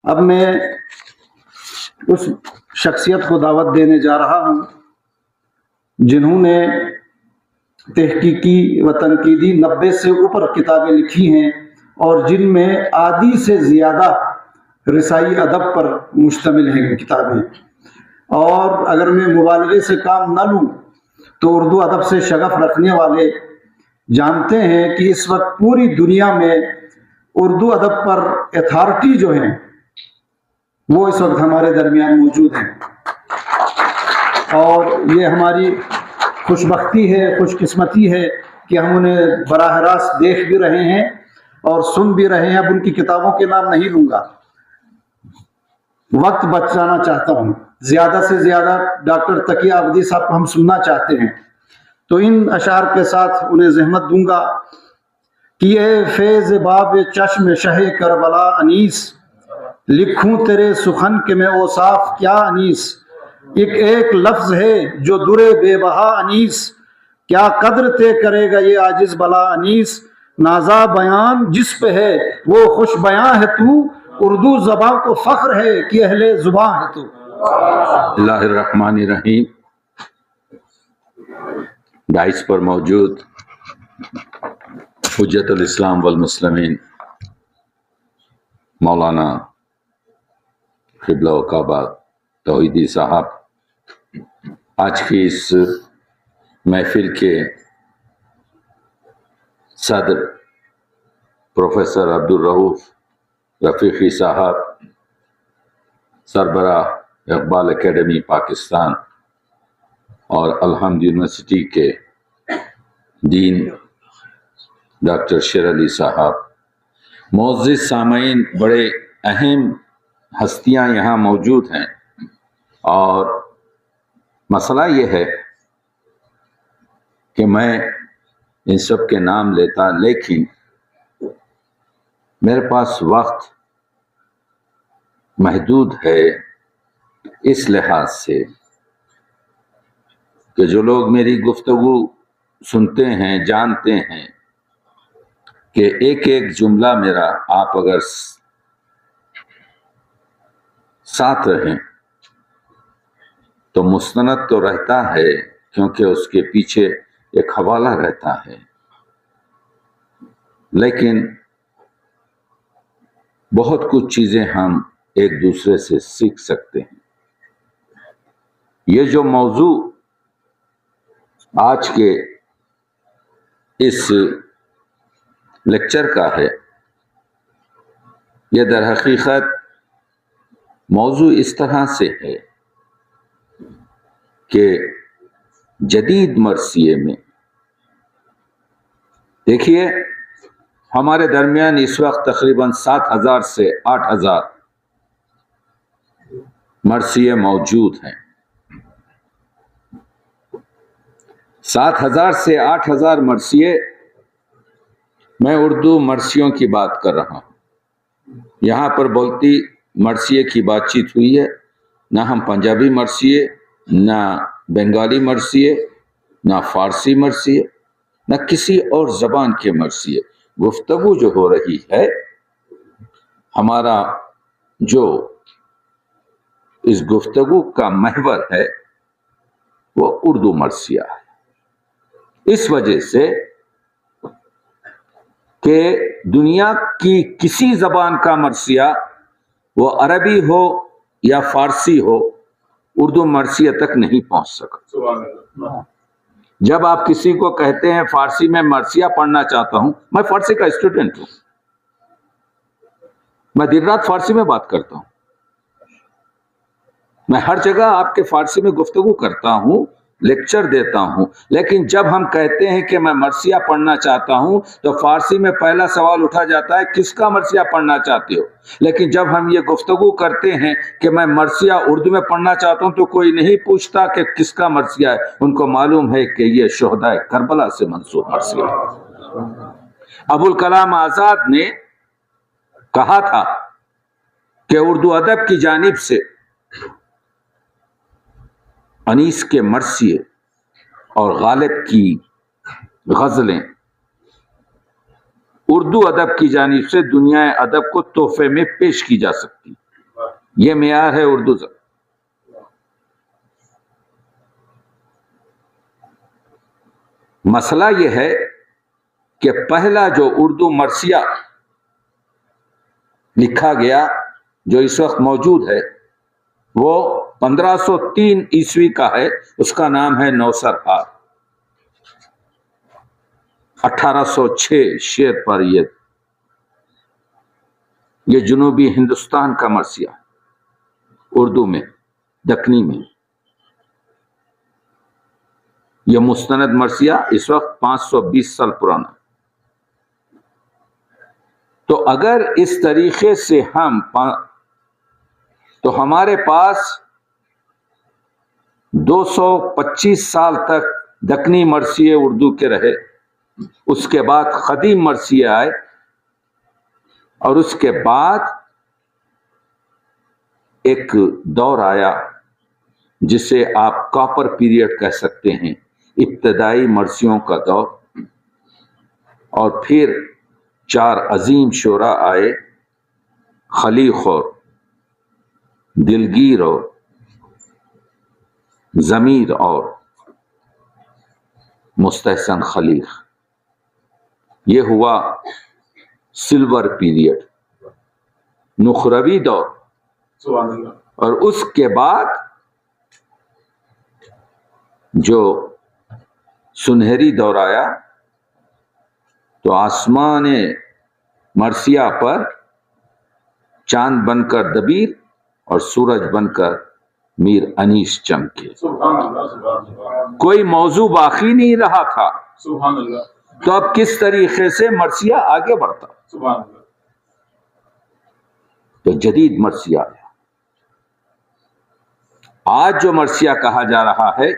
اب میں اس شخصیت کو دعوت دینے جا رہا ہوں جنہوں نے تحقیقی و تنقیدی 90 سے اوپر کتابیں لکھی ہیں اور جن میں آدھی سے زیادہ رسائی ادب پر مشتمل ہیں کتابیں. اور اگر میں مبالغے سے کام نہ لوں تو اردو ادب سے شغف رکھنے والے جانتے ہیں کہ اس وقت پوری دنیا میں اردو ادب پر اتھارٹی جو ہیں وہ اس وقت ہمارے درمیان موجود ہیں. اور یہ ہماری خوش بختی ہے، خوش قسمتی ہے کہ ہم انہیں براہ راست دیکھ بھی رہے ہیں اور سن بھی رہے ہیں. اب ان کی کتابوں کے نام نہیں لوں گا، وقت بچانا چاہتا ہوں. زیادہ سے زیادہ ڈاکٹر تقی عابدی صاحب کو ہم سننا چاہتے ہیں، تو ان اشعار کے ساتھ انہیں زحمت دوں گا کہ اے فیض باب چشم شہ کربلا انیس، لکھوں تیرے سخن کے میں اوصاف کیا انیس. ایک لفظ ہے جو درے بے بہا انیس، کیا قدر تے کرے گا یہ عاجز بلا انیس. نازا بیان جس پہ ہے وہ خوش بیاں ہے تو، اردو زبان کو فخر ہے کہ اہل زباں ہے تو. اللہ الرحمن الرحیم. ڈائس پر موجود حجت الاسلام والمسلمین مولانا قبلہ و کعبہ توحیدی صاحب، آج کی اس محفل کے صدر پروفیسر عبدالرؤف رفیقی صاحب، سربراہ اقبال اکیڈمی پاکستان اور الحمد یونیورسٹی کے ڈین ڈاکٹر شیر علی صاحب، معزز سامعین، بڑے اہم ہستیاں یہاں موجود ہیں. اور مسئلہ یہ ہے کہ میں ان سب کے نام لیتا، لیکن میرے پاس وقت محدود ہے اس لحاظ سے کہ جو لوگ میری گفتگو سنتے ہیں جانتے ہیں کہ ایک ایک جملہ میرا آپ اگر ساتھ رہیں تو مستند تو رہتا ہے، کیونکہ اس کے پیچھے ایک حوالہ رہتا ہے، لیکن بہت کچھ چیزیں ہم ایک دوسرے سے سیکھ سکتے ہیں. یہ جو موضوع آج کے اس لیکچر کا ہے، یہ در حقیقت موضوع اس طرح سے ہے کہ جدید مرثیے میں دیکھیے ہمارے درمیان اس وقت تقریباً 7,000 سے 8,000 مرثیے موجود ہیں. 7,000 سے 8,000 مرثیے. میں اردو مرثیوں کی بات کر رہا ہوں. یہاں پر بولتی مرثیے کی بات چیت ہوئی ہے، نہ ہم پنجابی مرثیے، نہ بنگالی مرثیے، نہ فارسی مرثیے، نہ کسی اور زبان کے مرثیے. گفتگو جو ہو رہی ہے، ہمارا جو اس گفتگو کا محور ہے وہ اردو مرثیہ ہے. اس وجہ سے کہ دنیا کی کسی زبان کا مرثیہ، وہ عربی ہو یا فارسی ہو، اردو مرثیہ تک نہیں پہنچ سکا. جب آپ کسی کو کہتے ہیں فارسی میں مرثیہ پڑھنا چاہتا ہوں، میں فارسی کا اسٹوڈنٹ ہوں، میں دن رات فارسی میں بات کرتا ہوں، میں ہر جگہ آپ کے فارسی میں گفتگو کرتا ہوں، لیکچر دیتا ہوں. لیکن جب ہم کہتے ہیں کہ میں مرثیہ پڑھنا چاہتا ہوں تو فارسی میں پہلا سوال اٹھا جاتا ہے کس کا مرثیہ پڑھنا چاہتے ہو. لیکن جب ہم یہ گفتگو کرتے ہیں کہ میں مرثیہ اردو میں پڑھنا چاہتا ہوں تو کوئی نہیں پوچھتا کہ کس کا مرثیہ ہے. ان کو معلوم ہے کہ یہ شہدائے کربلا سے منسوب مرثیہ ہے. ابوالکلام آزاد نے کہا تھا کہ اردو ادب کی جانب سے انیس کے مرثیے اور غالب کی غزلیں اردو ادب کی جانب سے دنیا ادب کو تحفے میں پیش کی جا سکتی. یہ معیار ہے اردو زبان. مسئلہ یہ ہے کہ پہلا جو اردو مرثیہ لکھا گیا جو اس وقت موجود ہے وہ 1503 عیسوی کا ہے. اس کا نام ہے نوسرہار. 1806 شعر پر یہ جنوبی ہندوستان کا مرثیہ اردو میں دکنی میں. یہ مستند مرثیہ اس وقت 520 سال پرانا. تو اگر اس طریقے سے تو ہمارے پاس 225 سال تک دکنی مرثیے اردو کے رہے. اس کے بعد قدیم مرثیے آئے اور اس کے بعد ایک دور آیا جسے آپ کاپر پیریڈ کہہ سکتے ہیں، ابتدائی مرثیوں کا دور. اور پھر 4 عظیم شعراء آئے، خلیق اور دلگیر اور ضمیر اور مستحسن خلیق. یہ ہوا سلور پیریڈ، نخروی دور. اور اس کے بعد جو سنہری دور آیا تو آسمان مرثیہ پر چاند بن کر دبیر اور سورج بن کر میر انیس چمکے. کوئی موضوع باقی نہیں رہا تھا. تو اب کس طریقے سے مرثیہ آگے بڑھتا؟ تو جدید مرثیہ آیا. آج جو مرثیہ کہا جا رہا ہے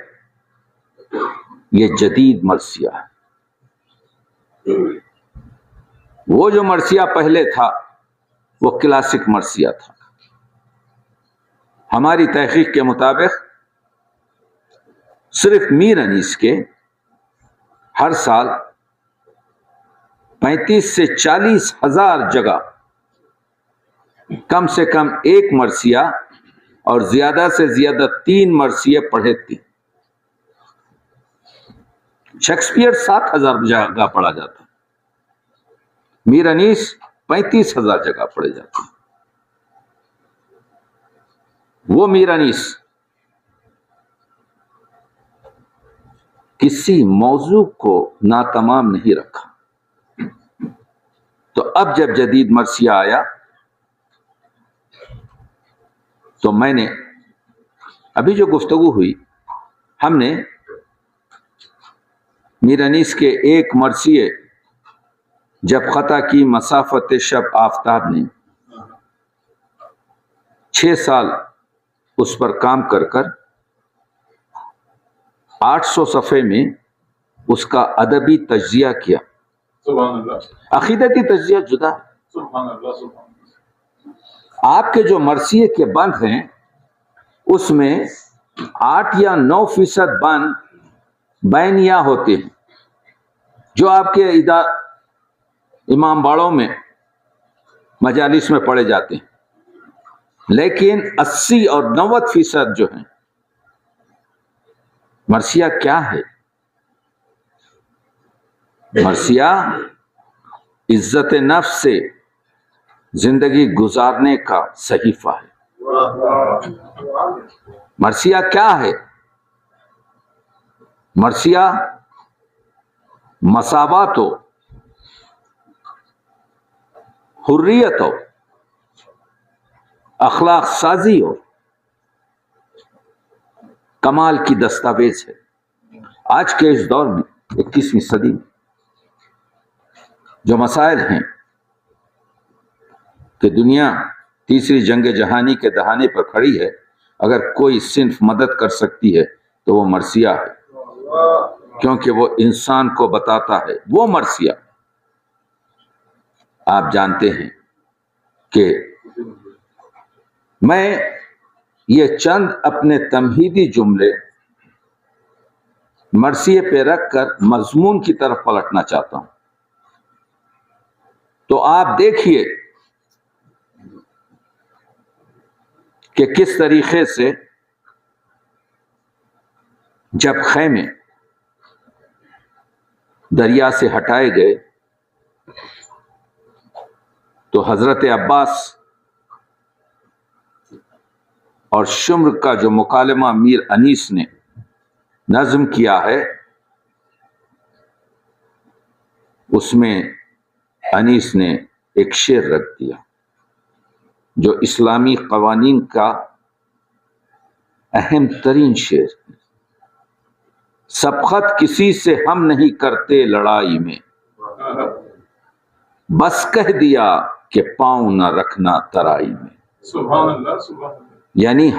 یہ جدید مرثیہ ہے. وہ جو مرثیہ پہلے تھا وہ کلاسک مرثیہ تھا. ہماری تحقیق کے مطابق صرف میر انیس کے ہر سال 35 سے 40 ہزار جگہ کم سے کم ایک مرثیہ اور زیادہ سے زیادہ 3 مرثیے پڑھے تھے. شیکسپیئر 7,000 جگہ پڑھا جاتا، میر انیس 35,000 جگہ پڑھے جاتے. وہ میر انیس کسی موضوع کو ناتمام نہیں رکھا. تو اب جب جدید مرثیہ آیا تو میں نے ابھی جو گفتگو ہوئی ہم نے میر انیس کے ایک مرثیے جب خطا کی مسافت شب آفتاب نے 6 سال اس پر کام کر 800 صفحے میں اس کا ادبی تجزیہ کیا. عقیدتی تجزیہ جدا ہے. آپ کے جو مرثیے کے بند ہیں اس میں 8 یا 9% بند بینیا ہوتے ہیں جو آپ کے امام باڑوں میں مجالس میں پڑھے جاتے ہیں. لیکن 80 اور 90% جو ہیں مرثیہ کیا ہے؟ مرثیہ عزت نفس سے زندگی گزارنے کا صحیفہ ہے. مرثیہ کیا ہے؟ مرثیہ مساوات ہو، حریت ہو، اخلاق سازی ہو، کمال کی دستاویز ہے. آج کے اس دور میں 21ویں صدی میں جو مسائل ہیں کہ دنیا تیسری جنگ جہانی کے دہانے پر کھڑی ہے، اگر کوئی صنف مدد کر سکتی ہے تو وہ مرثیہ ہے، کیونکہ وہ انسان کو بتاتا ہے. وہ مرثیہ آپ جانتے ہیں کہ میں یہ چند اپنے تمہیدی جملے مرثیے پہ رکھ کر مضمون کی طرف پلٹنا چاہتا ہوں. تو آپ دیکھیے کہ کس طریقے سے جب خیمے دریا سے ہٹائے گئے تو حضرت عباس اور شمر کا جو مکالمہ میر انیس نے نظم کیا ہے، اس میں انیس نے ایک شعر رکھ دیا جو اسلامی قوانین کا اہم ترین شعر ہے۔ سبقت کسی سے ہم نہیں کرتے لڑائی میں، بس کہہ دیا کہ پاؤں نہ رکھنا ترائی میں۔ سبحان اللہ، سبحان اللہ۔ یعنی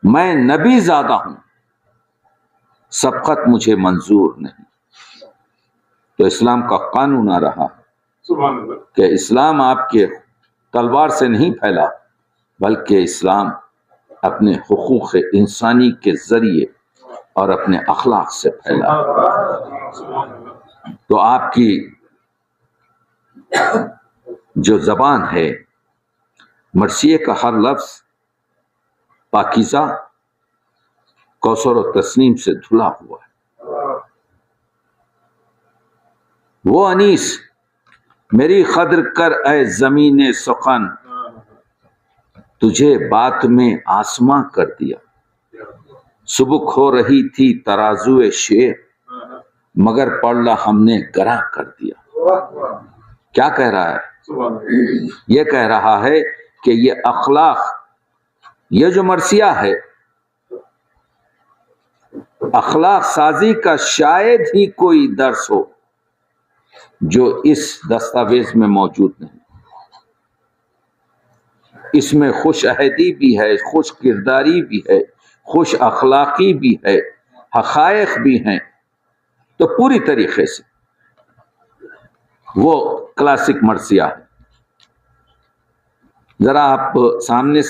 میں نبی زادہ ہوں، سبقت مجھے منظور نہیں۔ تو اسلام کا قانون آ رہا سبحان اللہ۔ کہ اسلام آپ کے تلوار سے نہیں پھیلا، بلکہ اسلام اپنے حقوق انسانی کے ذریعے اور اپنے اخلاق سے پھیلا۔ سبحان اللہ۔ تو آپ کی جو زبان ہے، مرثیے کا ہر لفظ پاکیزہ، کوثر و تسنیم سے دھلا ہوا ہے۔ وہ انیس میری قدر کر اے زمین سخن، تجھے بات میں آسماں کر دیا۔ سبک ہو رہی تھی ترازو شعر، مگر پڑلا ہم نے گراں کر دیا۔ کیا کہہ رہا ہے؟ سبحان اللہ۔ یہ کہہ رہا ہے کہ یہ اخلاق، یہ جو مرثیہ ہے، اخلاق سازی کا شاید ہی کوئی درس ہو جو اس دستاویز میں موجود نہیں۔ اس میں خوش عہدی بھی ہے، خوش کرداری بھی ہے، خوش اخلاقی بھی ہے، حقائق بھی ہیں۔ تو پوری طریقے سے وہ کلاسک مرثیہ ہے۔ ذرا آپ سامنے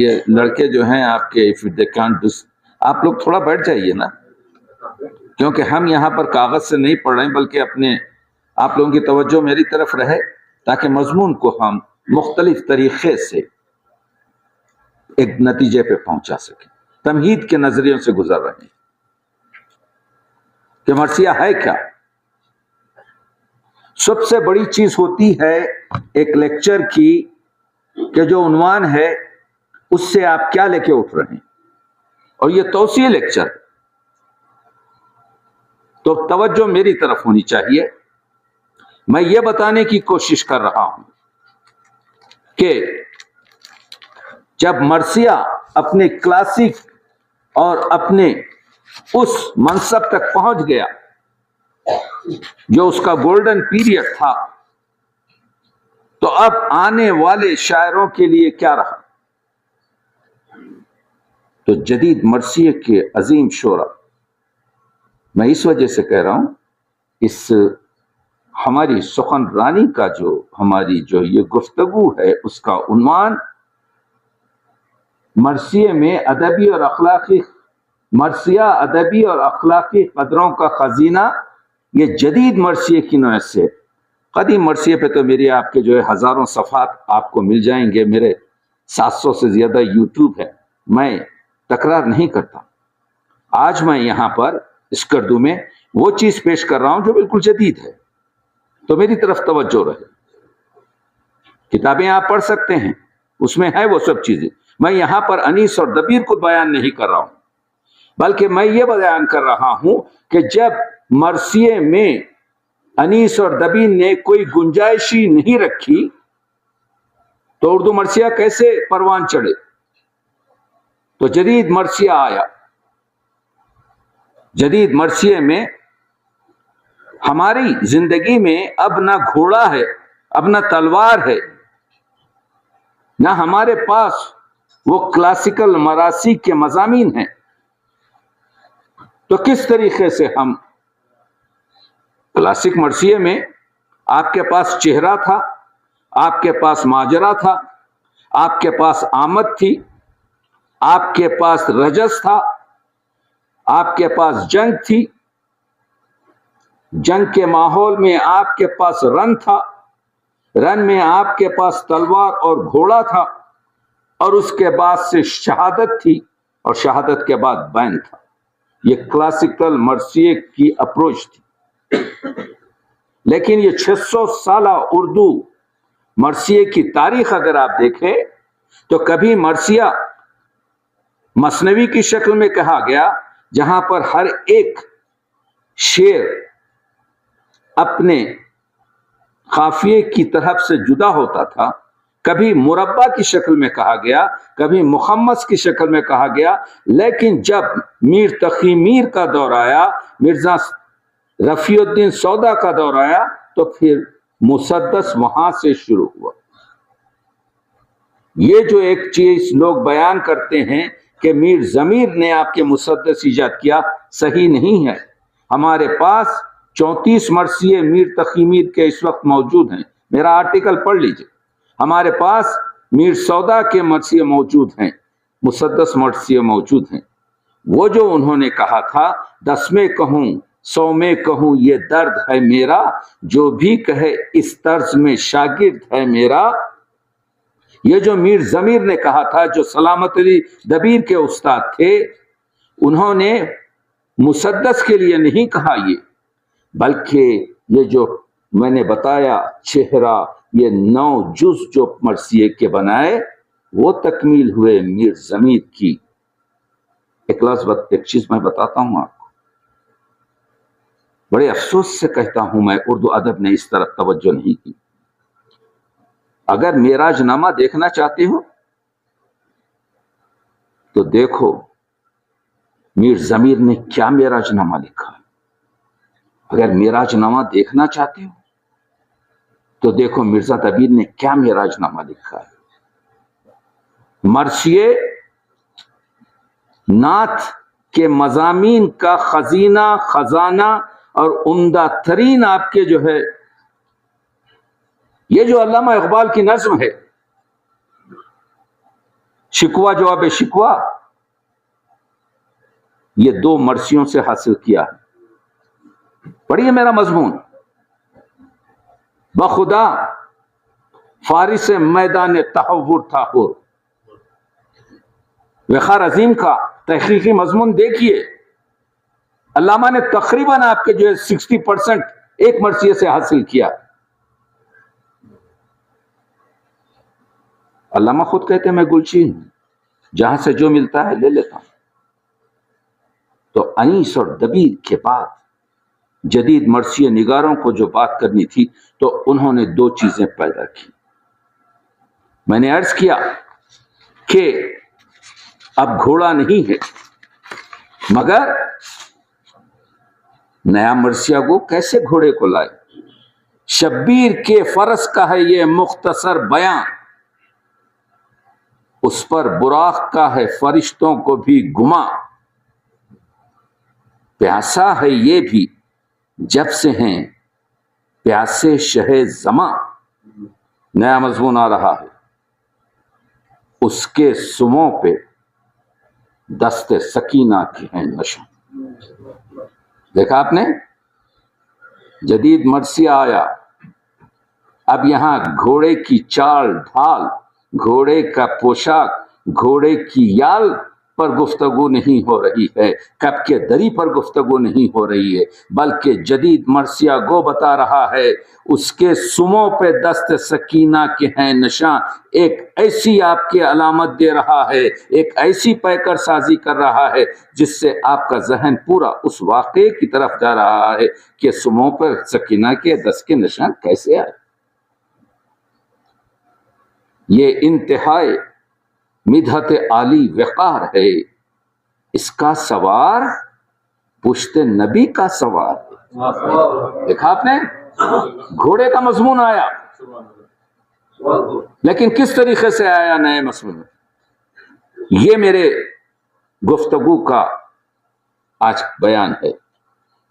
یہ لڑکے جو ہیں آپ کے، آپ لوگ تھوڑا بیٹھ جائیے نا، کیونکہ ہم یہاں پر کاغذ سے نہیں پڑھ رہے ہیں، بلکہ اپنے آپ لوگوں کی توجہ میری طرف رہے تاکہ مضمون کو ہم مختلف طریقے سے ایک نتیجے پہ پہنچا سکیں۔ تمہید کے نظریوں سے گزر رہے ہیں کہ مرثیہ ہے کیا۔ سب سے بڑی چیز ہوتی ہے ایک لیکچر کی کہ جو عنوان ہے اس سے آپ کیا لے کے اٹھ رہے ہیں، اور یہ توسیع لیکچر، تو توجہ میری طرف ہونی چاہیے۔ میں یہ بتانے کی کوشش کر رہا ہوں کہ جب مرثیہ اپنے کلاسک اور اپنے اس منصب تک پہنچ گیا جو اس کا گولڈن پیریڈ تھا، تو اب آنے والے شاعروں کے لیے کیا رہا؟ تو جدید مرثیے کے عظیم شعراء، میں اس وجہ سے کہہ رہا ہوں، اس ہماری سخن رانی کا ہماری یہ گفتگو ہے، اس کا عنوان مرثیے میں ادبی اور اخلاقی، مرثیہ ادبی اور اخلاقی قدروں کا خزینہ، یہ جدید مرثیے کی نوعیت سے۔ قدیم مرثیے پہ تو میری آپ کے ہزاروں صفحات آپ کو مل جائیں گے، میرے 700 سے زیادہ یوٹیوب ہے، میں تکرار نہیں کرتا۔ آج میں یہاں پر اس کردو میں وہ چیز پیش کر رہا ہوں جو بالکل جدید ہے، تو میری طرف توجہ رہے۔ کتابیں آپ پڑھ سکتے ہیں، اس میں ہے وہ سب چیزیں۔ میں یہاں پر انیس اور دبیر کو بیان نہیں کر رہا ہوں، بلکہ میں یہ بیان کر رہا ہوں کہ جب مرثیے میں انیس اور دبیر نے کوئی گنجائشی نہیں رکھی تو اردو مرثیہ کیسے پروان چڑھے؟ تو جدید مرثیہ آیا۔ جدید مرثیے میں ہماری زندگی میں اب نہ گھوڑا ہے، اب نہ تلوار ہے، نہ ہمارے پاس وہ کلاسیکل مراثی کے مضامین ہیں۔ تو کس طریقے سے ہم کلاسک مرثیے میں آپ کے پاس چہرہ تھا، آپ کے پاس ماجرا تھا، آپ کے پاس آمد تھی، آپ کے پاس رجس تھا، آپ کے پاس جنگ تھی، جنگ کے ماحول میں آپ کے پاس رن تھا، رن میں آپ کے پاس تلوار اور گھوڑا تھا، اور اس کے بعد سے شہادت تھی اور شہادت کے بعد بین تھا. یہ کلاسیکل مرثیے کی اپروچ تھی. لیکن یہ 600 سالہ اردو مرثیے کی تاریخ اگر آپ دیکھیں تو کبھی مرثیہ مثنوی کی شکل میں کہا گیا جہاں پر ہر ایک شعر اپنے قافیے کی طرف سے جدا ہوتا تھا. کبھی مربع کی شکل میں کہا گیا, کبھی مخمس کی شکل میں کہا گیا. لیکن جب میر تقی میر کا دور آیا, مرزا رفیع الدین سودا کا دور آیا, تو پھر مسدس وہاں سے شروع ہوا. یہ جو ایک چیز لوگ بیان کرتے ہیں کہ میر ضمیر نے آپ کے مسدس ایجاد کیا, صحیح نہیں ہے. ہمارے پاس 34 مرثیے میر تقی میر کے اس وقت موجود ہیں. میرا آرٹیکل پڑھ لیجئے. ہمارے پاس میر سودا کے مرثیے موجود ہیں, مسدس مرثیے موجود ہیں. وہ جو انہوں نے کہا تھا 10 میں کہوں 100 میں کہوں یہ درد ہے میرا, جو بھی کہے اس طرز میں شاگرد ہے میرا. یہ جو میر ضمیر نے کہا تھا, جو سلامت علی دبیر کے استاد تھے, انہوں نے مسدس کے لیے نہیں کہا یہ, بلکہ یہ جو میں نے بتایا چہرہ, یہ 9 جز جو مرثیے کے بنائے وہ تکمیل ہوئے میر ضمیر کی. ایک چیز میں بتاتا ہوں آپ کو, بڑے افسوس سے کہتا ہوں میں, اردو ادب نے اس طرف توجہ نہیں کی. اگر معراج نامہ دیکھنا چاہتے ہو تو دیکھو میر ضمیر نے کیا معراج نامہ لکھا ہے. اگر معراج نامہ دیکھنا چاہتے ہو تو دیکھو مرزا دبیر نے کیا معراج نامہ لکھا ہے. مرثیے نعت کے مضامین کا خزانہ اور عمدہ ترین آپ کے جو ہے, یہ جو علامہ اقبال کی نظم ہے شکوہ جواب شکوہ, یہ 2 مرثیوں سے حاصل کیا ہے. پڑھیے میرا مضمون. بخدا فارس میدان تحور تھا ہور. وقار عظیم کا تحقیقی مضمون دیکھیے, علامہ نے تقریباً آپ کے جو ہے 60% ایک مرثیے سے حاصل کیا. علامہ خود کہتے ہیں میں گلچین ہوں, جہاں سے جو ملتا ہے لے لیتا ہوں. تو انیس اور دبیر کے بعد جدید مرثیہ نگاروں کو جو بات کرنی تھی تو انہوں نے 2 چیزیں پیدا کی. میں نے عرض کیا کہ اب گھوڑا نہیں ہے, مگر نیا مرثیہ گو کیسے گھوڑے کو لائے. شبیر کے فرس کا ہے یہ مختصر بیان, اس پر براق کا ہے فرشتوں کو بھی گما. پیاسا ہے یہ بھی جب سے ہیں پیاسے شہ زماں. نیا مضمون آ رہا ہے, اس کے سموں پہ دست سکینہ کے ہیں نشان. دیکھا آپ نے, جدید مرثیہ آیا. اب یہاں گھوڑے کی چال ڈھال, گھوڑے کا پوشاک, گھوڑے کی یال پر گفتگو نہیں ہو رہی ہے, کب کے دری پر گفتگو نہیں ہو رہی ہے, بلکہ جدید مرثیہ گو بتا رہا ہے اس کے سموں پہ دست سکینہ کے ہیں نشاں. ایک ایسی آپ کی علامت دے رہا ہے, ایک ایسی پیکر سازی کر رہا ہے جس سے آپ کا ذہن پورا اس واقعے کی طرف جا رہا ہے کہ سموں پر سکینہ کے دست کے نشان کیسے آئے. یہ انتہائی مدحت عالی وقار ہے, اس کا سوار پشت نبی کا سوار ہے. دیکھا آپ نے, گھوڑے کا مضمون آیا, لیکن کس طریقے سے آیا نئے مضمون. یہ میرے گفتگو کا آج بیان ہے.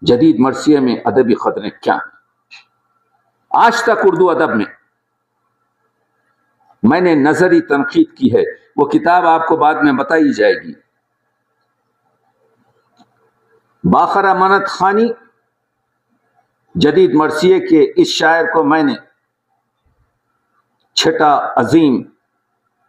جدید مرثیے میں ادبی خطرے کیا ہیں. آج تک اردو ادب میں نے نظری تنقید کی ہے, وہ کتاب آپ کو بعد میں بتائی جائے گی. باخر امانت خانی جدید مرثیے کے اس شاعر کو میں نے چھٹا عظیم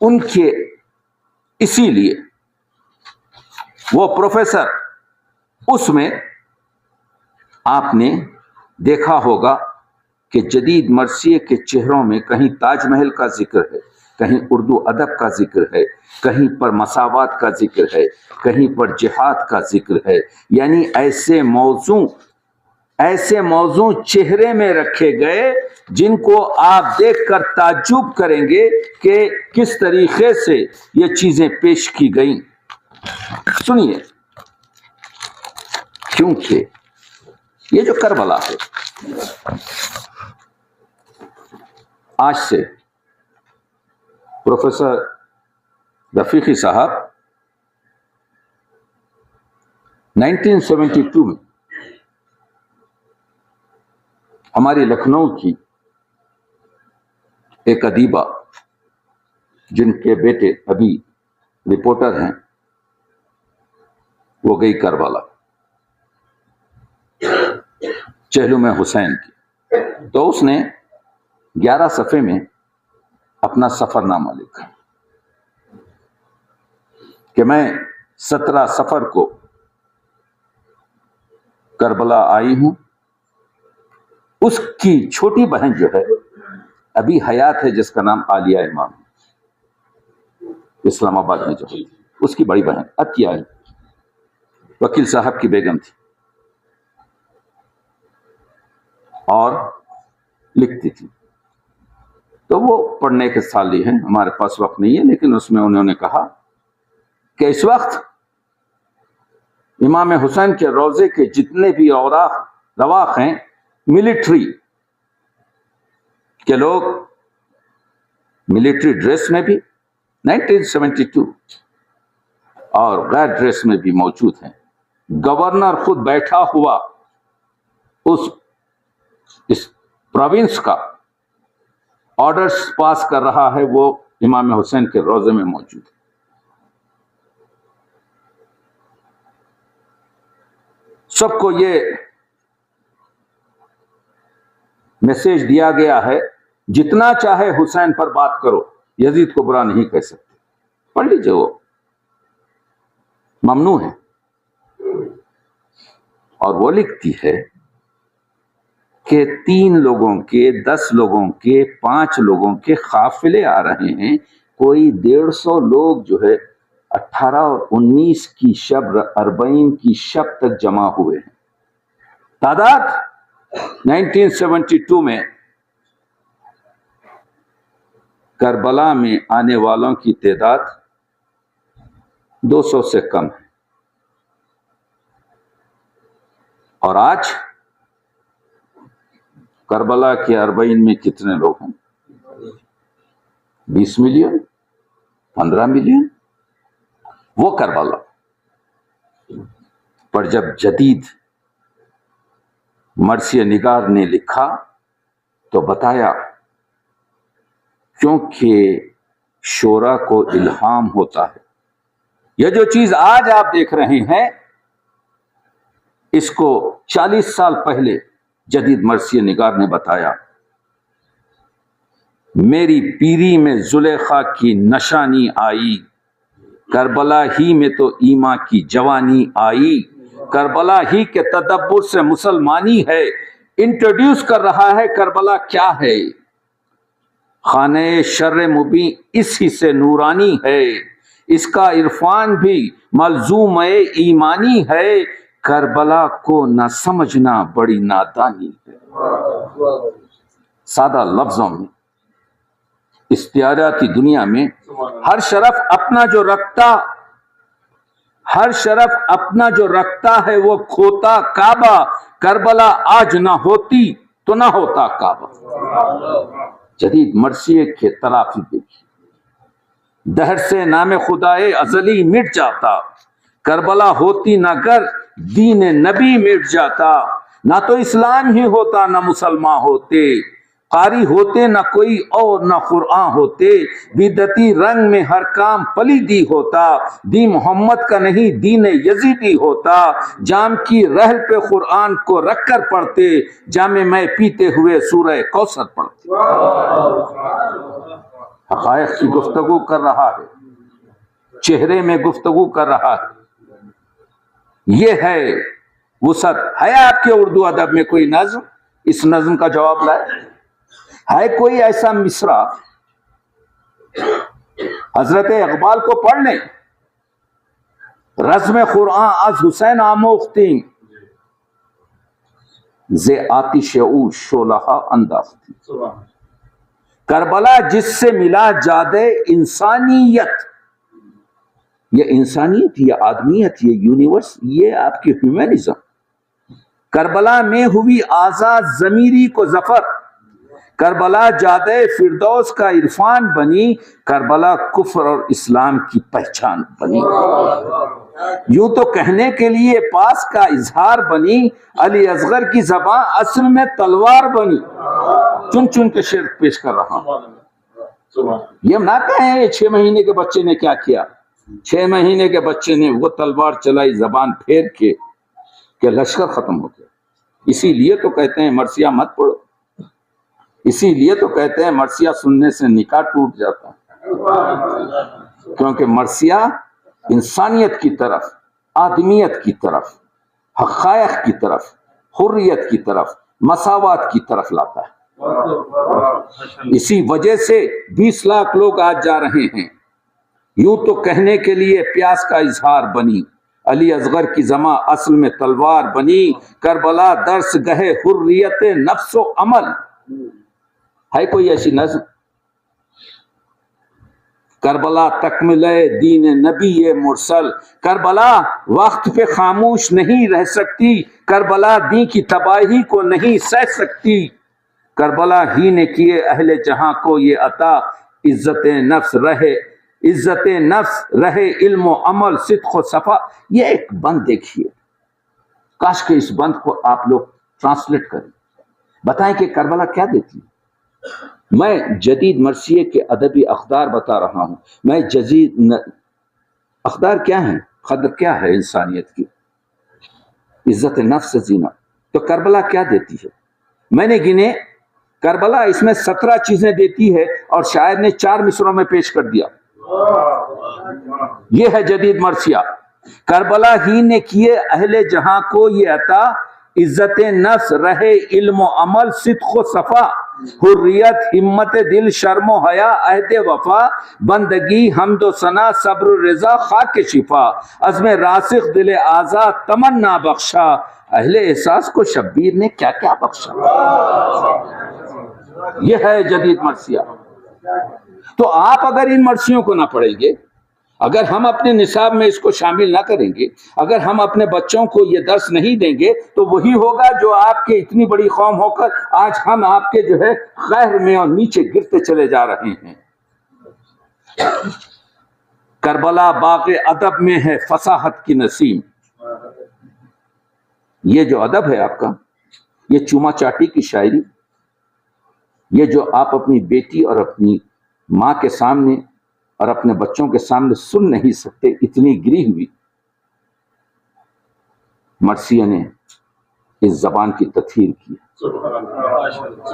ان کے اسی لیے وہ پروفیسر، اس میں آپ نے دیکھا ہوگا کہ جدید مرثیے کے چہروں میں کہیں تاج محل کا ذکر ہے، کہیں اردو ادب کا ذکر ہے، کہیں پر مساوات کا ذکر ہے، کہیں پر جہاد کا ذکر ہے، یعنی ایسے موضوع چہرے میں رکھے گئے جن کو آپ دیکھ کر تعجب کریں گے کہ کس طریقے سے یہ چیزیں پیش کی گئیں۔ سنیے، کیونکہ یہ جو کربلا ہے، آج سے پروفیسر رفیقی صاحب 1972 میں ہماری لکھنؤ کی ایک ادیبہ، جن کے بیٹے ابھی رپورٹر ہیں، وہ گئی کربلا چہلم حسین کی، تو اس نے 11 صفحے میں اپنا سفر نامہ لکھا کہ میں 17 صفر کو کربلا آئی ہوں۔ اس کی چھوٹی بہن جو ہے ابھی حیات ہے، جس کا نام عالیہ امام ہے، اسلام آباد میں جو ہے، اس کی بڑی بہن عطیہ وکیل صاحب کی بیگم تھی، اور لکھتی تھی۔ تو وہ پڑھنے کے سالی ہیں، ہمارے پاس وقت نہیں ہے، لیکن اس میں انہوں نے کہا کہ اس وقت امام حسین کے روضے کے جتنے بھی رواق ہیں ملٹری کے لوگ، ملٹری ڈریس میں بھی 1972 اور غیر ڈریس میں بھی موجود ہیں۔ گورنر خود بیٹھا ہوا اس پروونس کا آرڈرز پاس کر رہا ہے، وہ امام حسین کے روضے میں موجود ہے۔ سب کو یہ میسج دیا گیا ہے، جتنا چاہے حسین پر بات کرو، یزید کو برا نہیں کہہ سکتے۔ پڑھ لیجیے، وہ ممنوع ہے۔ اور وہ لکھتی ہے کہ 3 لوگوں کے، 10 لوگوں کے، 5 لوگوں کے قافلے آ رہے ہیں، کوئی 150 لوگ جو ہے 18 اور 19 کی شب، 40 کی شب تک جمع ہوئے ہیں۔ تعداد 1972 میں کربلا میں آنے والوں کی تعداد 200 سے کم ہے، اور آج کربلا کے 40 میں کتنے لوگ ہیں؟ 20 ملین، 15 ملین۔ وہ کربلا پر جب جدید مرثیہ نگار نے لکھا تو بتایا، کیونکہ شعراء کو الہام ہوتا ہے۔ یہ جو چیز آج آپ دیکھ رہے ہیں، اس کو 40 سال پہلے جدید مرثیہ نگار نے بتایا۔ میری پیری میں زلیخا کی نشانی آئی، کربلا ہی میں تو ایما کی جوانی آئی، کربلا ہی کے تدبر سے مسلمانی ہے۔ انٹروڈیوس کر رہا ہے کربلا کیا ہے۔ خانہ شر مبین اس ہی سے نورانی ہے، اس کا عرفان بھی ملزوم ایمانی ہے، کربلا کو نہ سمجھنا بڑی نادانی ہے۔ سادہ لفظوں میں، اختیاراتی دنیا میں ہر شرف اپنا جو رکھتا ہے وہ کھوتا کعبہ، کربلا آج نہ ہوتی تو نہ ہوتا کعبہ۔ جدید مرثیے کے تلافی دیکھیے، دہر سے نام خدائے ازلی مٹ جاتا، کربلا ہوتی نہ گر دین نبی مٹ جاتا، نہ تو اسلام ہی ہوتا نہ مسلمان ہوتے، قاری ہوتے نہ کوئی اور نہ قرآن ہوتے، بدعتی رنگ میں ہر کام پلیدی ہوتا، دین محمد کا نہیں دین یزیدی ہوتا، جام کی رحل پہ قرآن کو رکھ کر پڑھتے، جام میں پیتے ہوئے سورہ کوثر پڑھتے۔ حقائق کی گفتگو کر رہا ہے، چہرے میں گفتگو کر رہا ہے. یہ ہے وسعت. ہے آپ کے اردو ادب میں کوئی نظم؟ اس نظم کا جواب لائے. ہے کوئی ایسا مصرع؟ حضرت اقبال کو پڑھ لیں. رزم قرآن از حسین آموختیم، ز آتش او شعلہ انداختیم. کربلا جس سے ملا جاد انسانیت، یہ انسانیت، یہ آدمیت، یہ یونیورس، یہ آپ کی ہیومنزم. کربلا میں ہوئی آزاد ضمیری کو ظفر، کربلا جادہ فردوس کا عرفان بنی، کربلا کفر اور اسلام کی پہچان بنی. یوں تو کہنے کے لیے پاس کا اظہار بنی، علی اصغر کی زبان اصل میں تلوار بنی. چن چن کے شعر پیش کر رہا ہوں. یہ نہ کہیں 6 مہینے کے بچے نے کیا کیا. 6 مہینے کے بچے نے وہ تلوار چلائی زبان پھیر کے کہ لشکر ختم ہو گیا. اسی لیے تو کہتے ہیں مرثیہ مت پڑھو. اسی لیے تو کہتے ہیں مرثیہ سننے سے نکاح ٹوٹ جاتا ہے. کیونکہ مرثیہ انسانیت کی طرف، آدمیت کی طرف، حقائق کی طرف، حریت کی طرف، مساوات کی طرف لاتا ہے. اسی وجہ سے 20 لاکھ لوگ آج جا رہے ہیں. یوں تو کہنے کے لیے پیاس کا اظہار بنی، علی اصغر کی زماں اصل میں تلوار بنی، کربلا درس گہے حریت نفس و عمل. ہے کوئی ایسی نظم؟ کربلا تکمل دین نبی مرسل، کربلا وقت پہ خاموش نہیں رہ سکتی، کربلا دین کی تباہی کو نہیں سہ سکتی. کربلا ہی نے کیے اہل جہاں کو یہ عطا، عزت نفس رہے علم و عمل صدق و صفا. یہ ایک بند دیکھیے، کاش کہ اس بند کو آپ لوگ ٹرانسلیٹ کریں، بتائیں کہ کربلا کیا دیتی ہے. میں جدید مرثیے کے ادبی اقدار بتا رہا ہوں. میں جدید اقدار کیا ہیں؟ قدر کیا ہے انسانیت کی؟ عزت نفس زینہ. تو کربلا کیا دیتی ہے؟ میں نے گنے. کربلا اس میں 17 چیزیں دیتی ہے اور شاعر نے 4 مصروں میں پیش کر دیا. یہ ہے جدید مرثیہ. کربلا ہی نے کیے اہل جہاں کو یہ عطا، عزت نفس رہے علم و عمل صدق و صفا، حریت ہمت دل شرم و حیا عہد وفا، بندگی حمد و ثنا صبر و رضا خاک شفا، عزم راسخ دل آزاد تمنا بخشا. اہل احساس کو شبیر نے کیا کیا بخشا. یہ ہے جدید مرثیہ. تو آپ اگر ان مرثیوں کو نہ پڑھیں گے، اگر ہم اپنے نصاب میں اس کو شامل نہ کریں گے، اگر ہم اپنے بچوں کو یہ درس نہیں دیں گے، تو وہی ہوگا جو آپ کے اتنی بڑی قوم ہو کر آج ہم آپ کے جو ہے خیر میں اور نیچے گرتے چلے جا رہے ہیں. کربلا باغ ادب میں ہے فصاحت کی نسیم. یہ جو ادب ہے آپ کا، یہ چوما چاٹی کی شاعری، یہ جو آپ اپنی بیٹی اور اپنی ماں کے سامنے اور اپنے بچوں کے سامنے سن نہیں سکتے، اتنی گری ہوئی، مرثیہ نے اس زبان کی تطہیر کی.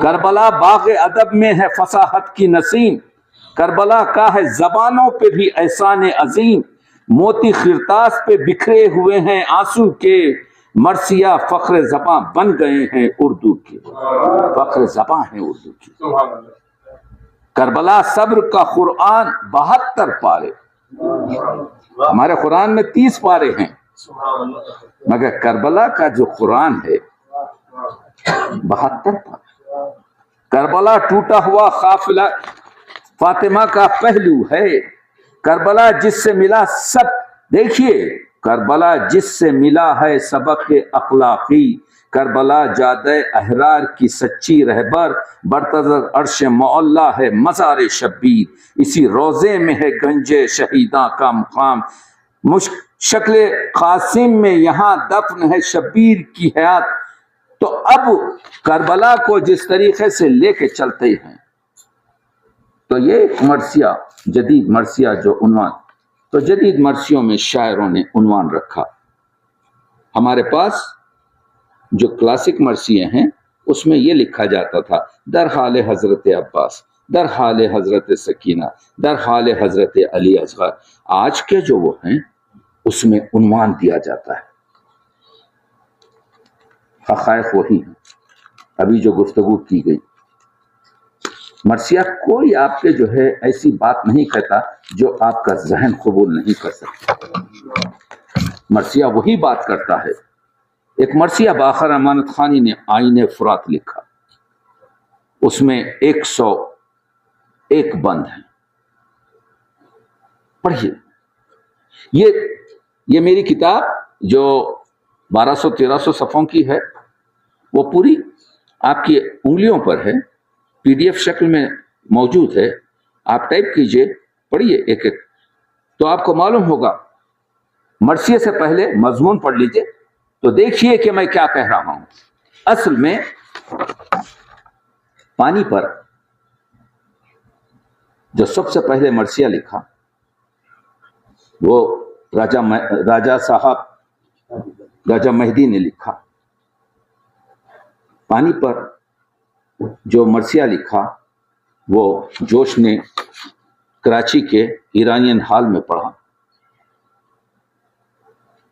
کربلا باغ ادب میں ہے فصاحت کی نسیم، کربلا کا ہے زبانوں پہ بھی احسان عظیم، موتی خرطاس پہ بکھرے ہوئے ہیں آنسو کے، مرثیہ فخر زباں بن گئے ہیں اردو کے. فخر زباں ہیں اردو کی. کربلا صبر کا قرآن 72 پارے. ہمارے قرآن میں 30 پارے ہیں، مگر کربلا کا جو قرآن ہے 72 پارے. کربلا ٹوٹا ہوا قافلہ فاطمہ کا پہلو ہے، کربلا جس سے ملا سب، دیکھیے کربلا جس سے ملا ہے سبق اخلاقی، کربلا جادہ احرار کی سچی رہبر، برتظر عرش معلا ہے مزار شبیر، اسی روزے میں ہے گنج شہیداں کا مقام، شکل قاسم میں یہاں دفن ہے شبیر کی حیات. تو اب کربلا کو جس طریقے سے لے کے چلتے ہیں، تو یہ مرثیہ جدید مرثیہ جو عنوان، تو جدید مرثیوں میں شاعروں نے عنوان رکھا. ہمارے پاس جو کلاسک مرثیے ہیں اس میں یہ لکھا جاتا تھا در حال حضرت عباس، در حال حضرت سکینہ، در حال حضرت علی اصغر، آج کے جو وہ ہیں اس میں عنوان دیا جاتا ہے، حقائق وہی ہیں۔ ابھی جو گفتگو کی گئی، مرثیہ کوئی آپ کے جو ہے ایسی بات نہیں کہتا جو آپ کا ذہن قبول نہیں کر سکتا۔ مرثیہ وہی بات کرتا ہے۔ ایک مرثیہ باخر امانت خانی نے آئین فرات لکھا، اس میں 101 بند ہیں، پڑھیے۔ یہ میری کتاب جو 1200-1300 صفحوں کی ہے، وہ پوری آپ کی انگلیوں پر ہے، PDF شکل میں موجود ہے، آپ ٹائپ کیجئے، پڑھیے ایک ایک، تو آپ کو معلوم ہوگا۔ مرثیے سے پہلے مضمون پڑھ لیجئے تو دیکھیے کہ میں کیا کہہ رہا ہوں۔ اصل میں پانی پر جو سب سے پہلے مرثیہ لکھا وہ راجہ مہدی نے لکھا۔ پانی پر جو مرثیہ لکھا وہ جوش نے کراچی کے ایرانین ہال میں پڑھا۔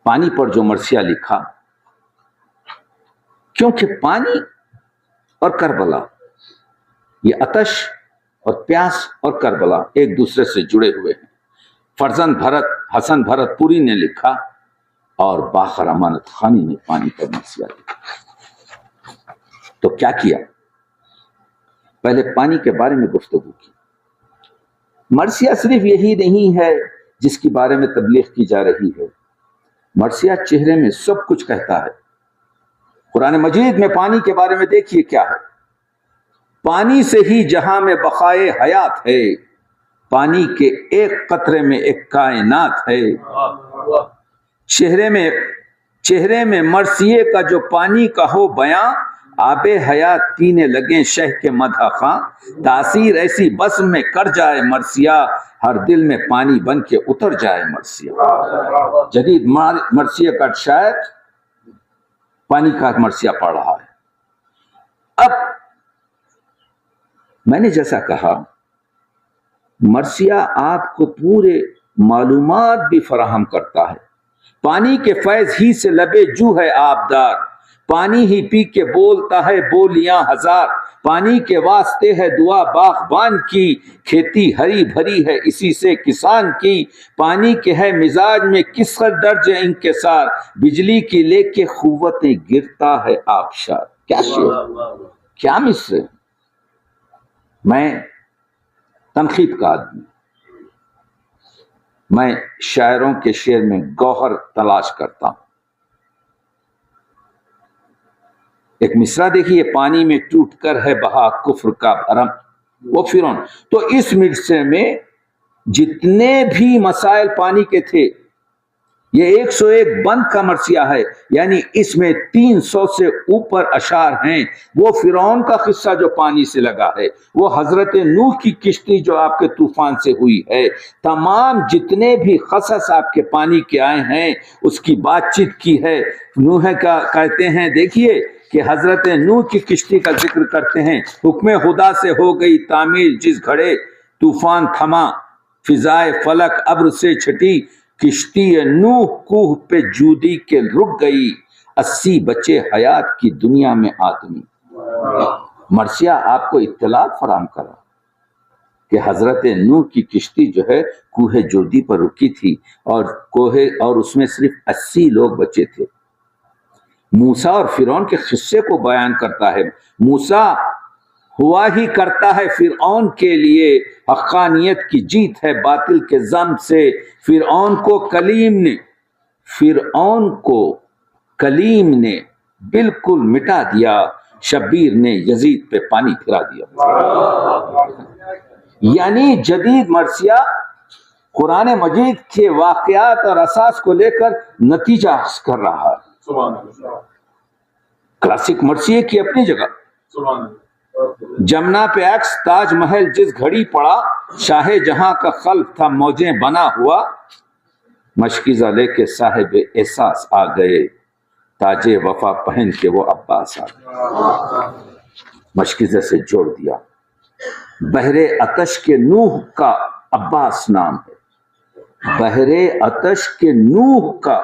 پانی پر جو مرثیہ لکھا، کیونکہ پانی اور کربلا، یہ آتش اور پیاس اور کربلا ایک دوسرے سے جڑے ہوئے ہیں۔ فرزند حسن بھرت پوری نے لکھا اور باخر امانت خانی نے پانی پر مرثیہ لکھا۔ تو کیا کیا؟ پہلے پانی کے بارے میں گفتگو کی۔ مرثیہ صرف یہی نہیں ہے جس کے بارے میں تبلیغ کی جا رہی ہے، مرثیہ چہرے میں سب کچھ کہتا ہے۔ قرآن مجید میں پانی کے بارے میں دیکھیے کیا ہے۔ پانی سے ہی جہاں میں بقائے حیات ہے، پانی کے ایک قطرے میں ایک کائنات ہے۔ چہرے میں مرثیے کا جو پانی کا ہو بیاں، آب حیات پینے لگیں شہ کے مدح خاں، تاثیر ایسی بزم میں کر جائے مرثیہ، ہر دل میں پانی بن کے اتر جائے مرثیہ۔ جدید مرثیہ کا شاعر پانی کا مرثیہ پڑھ رہا ہے۔ اب میں نے جیسا کہا، مرثیہ آپ کو پورے معلومات بھی فراہم کرتا ہے۔ پانی کے فیض ہی سے لبے جو ہے آبدار، پانی ہی پی کے بولتا ہے بولیاں ہزار، پانی کے واسطے ہے دعا باغبان کی، کھیتی ہری بھری ہے اسی سے کسان کی، پانی کے ہے مزاج میں کس قدر درج انکسار، بجلی کی لے کے قوتیں گرتا ہے آبشار۔ کیا شعر، کیا مصرع۔ میں تنقید کا آدمی، میں شاعروں کے شعر میں گوہر تلاش کرتا ہوں۔ ایک مصرع دیکھیے، پانی میں ٹوٹ کر ہے بہا کفر کا بھرم، وہ فرعون۔ تو اس مصرع میں جتنے بھی مسائل پانی کے تھے، یہ 101 بند کا مرثیہ ہے، یعنی اس میں 300 سے اوپر اشعار ہیں۔ وہ فرعون کا قصہ جو پانی سے لگا ہے، وہ حضرت نوح کی کشتی جو آپ کے طوفان سے ہوئی ہے، تمام جتنے بھی قصص آپ کے پانی کے آئے ہیں اس کی بات چیت کی ہے۔ نوح کا کہتے ہیں، دیکھیے کہ حضرت نوح کی کشتی کا ذکر کرتے ہیں، حکم خدا سے ہو گئی تعمیر جس گھڑے، طوفان تھما فضائے فلک ابر سے چھٹی، کشتی نوح کوہ پہ جودی کے رک گئی، 80 بچے حیات کی دنیا میں آدمی۔ مرثیہ آپ کو اطلاع فراہم کرا کہ حضرت نوح کی کشتی جو ہے کوہ جودی پر رکی تھی، اور اس میں صرف 80 لوگ بچے تھے۔ موسیٰ اور فرعون کے قصے کو بیان کرتا ہے۔ موسیٰ ہوا ہی کرتا ہے فرعون کے لیے، حقانیت کی جیت ہے باطل کے ضم سے، فرعون کو کلیم نے بالکل مٹا دیا، شبیر نے یزید پہ پانی پھرا دیا۔ یعنی جدید مرثیہ قرآن مجید کے واقعات اور اساس کو لے کر نتیجہ کر رہا ہے۔ کلاسک مرثیے کی اپنی جگہ، جمنا پہ عکس تاج محل جس گھڑی پڑا، شاہ جہاں کا خلق تھا موجیں بنا ہوا، مشکیزہ لے کے صاحب احساس آ گئے، تاج وفا پہن کے وہ عباس آ گئے۔ مشکیزہ سے جوڑ دیا، بحر آتش کے نوح کا عباس نام ہے، بحر آتش کے نوح کا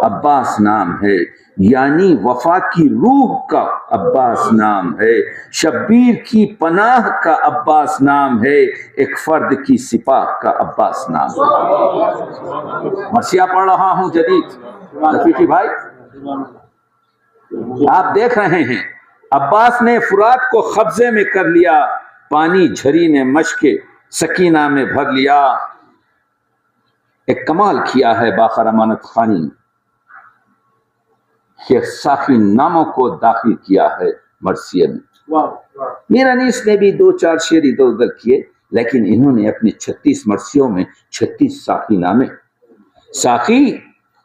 عباس نام ہے، یعنی وفا کی روح کا عباس نام ہے، شبیر کی پناہ کا عباس نام ہے، ایک فرد کی سپاہ کا عباس نام ہے۔ مرثیہ پڑھ رہا ہوں جدید رفیقی بھائی، آپ دیکھ رہے ہیں عباس نے فرات کو قبضے میں کر لیا، پانی جھری نے مشق سکینہ میں بھر لیا۔ ایک کمال کیا ہے باقر امانت خانی کہ ساقی ناموں کو داخل کیا ہے مرثیے میں۔ میرانیس نے بھی 2-4 شعر ادھر ادھر کیے، لیکن انہوں نے اپنے 36 مرثیوں میں 36 ساقی نامے۔ ساقی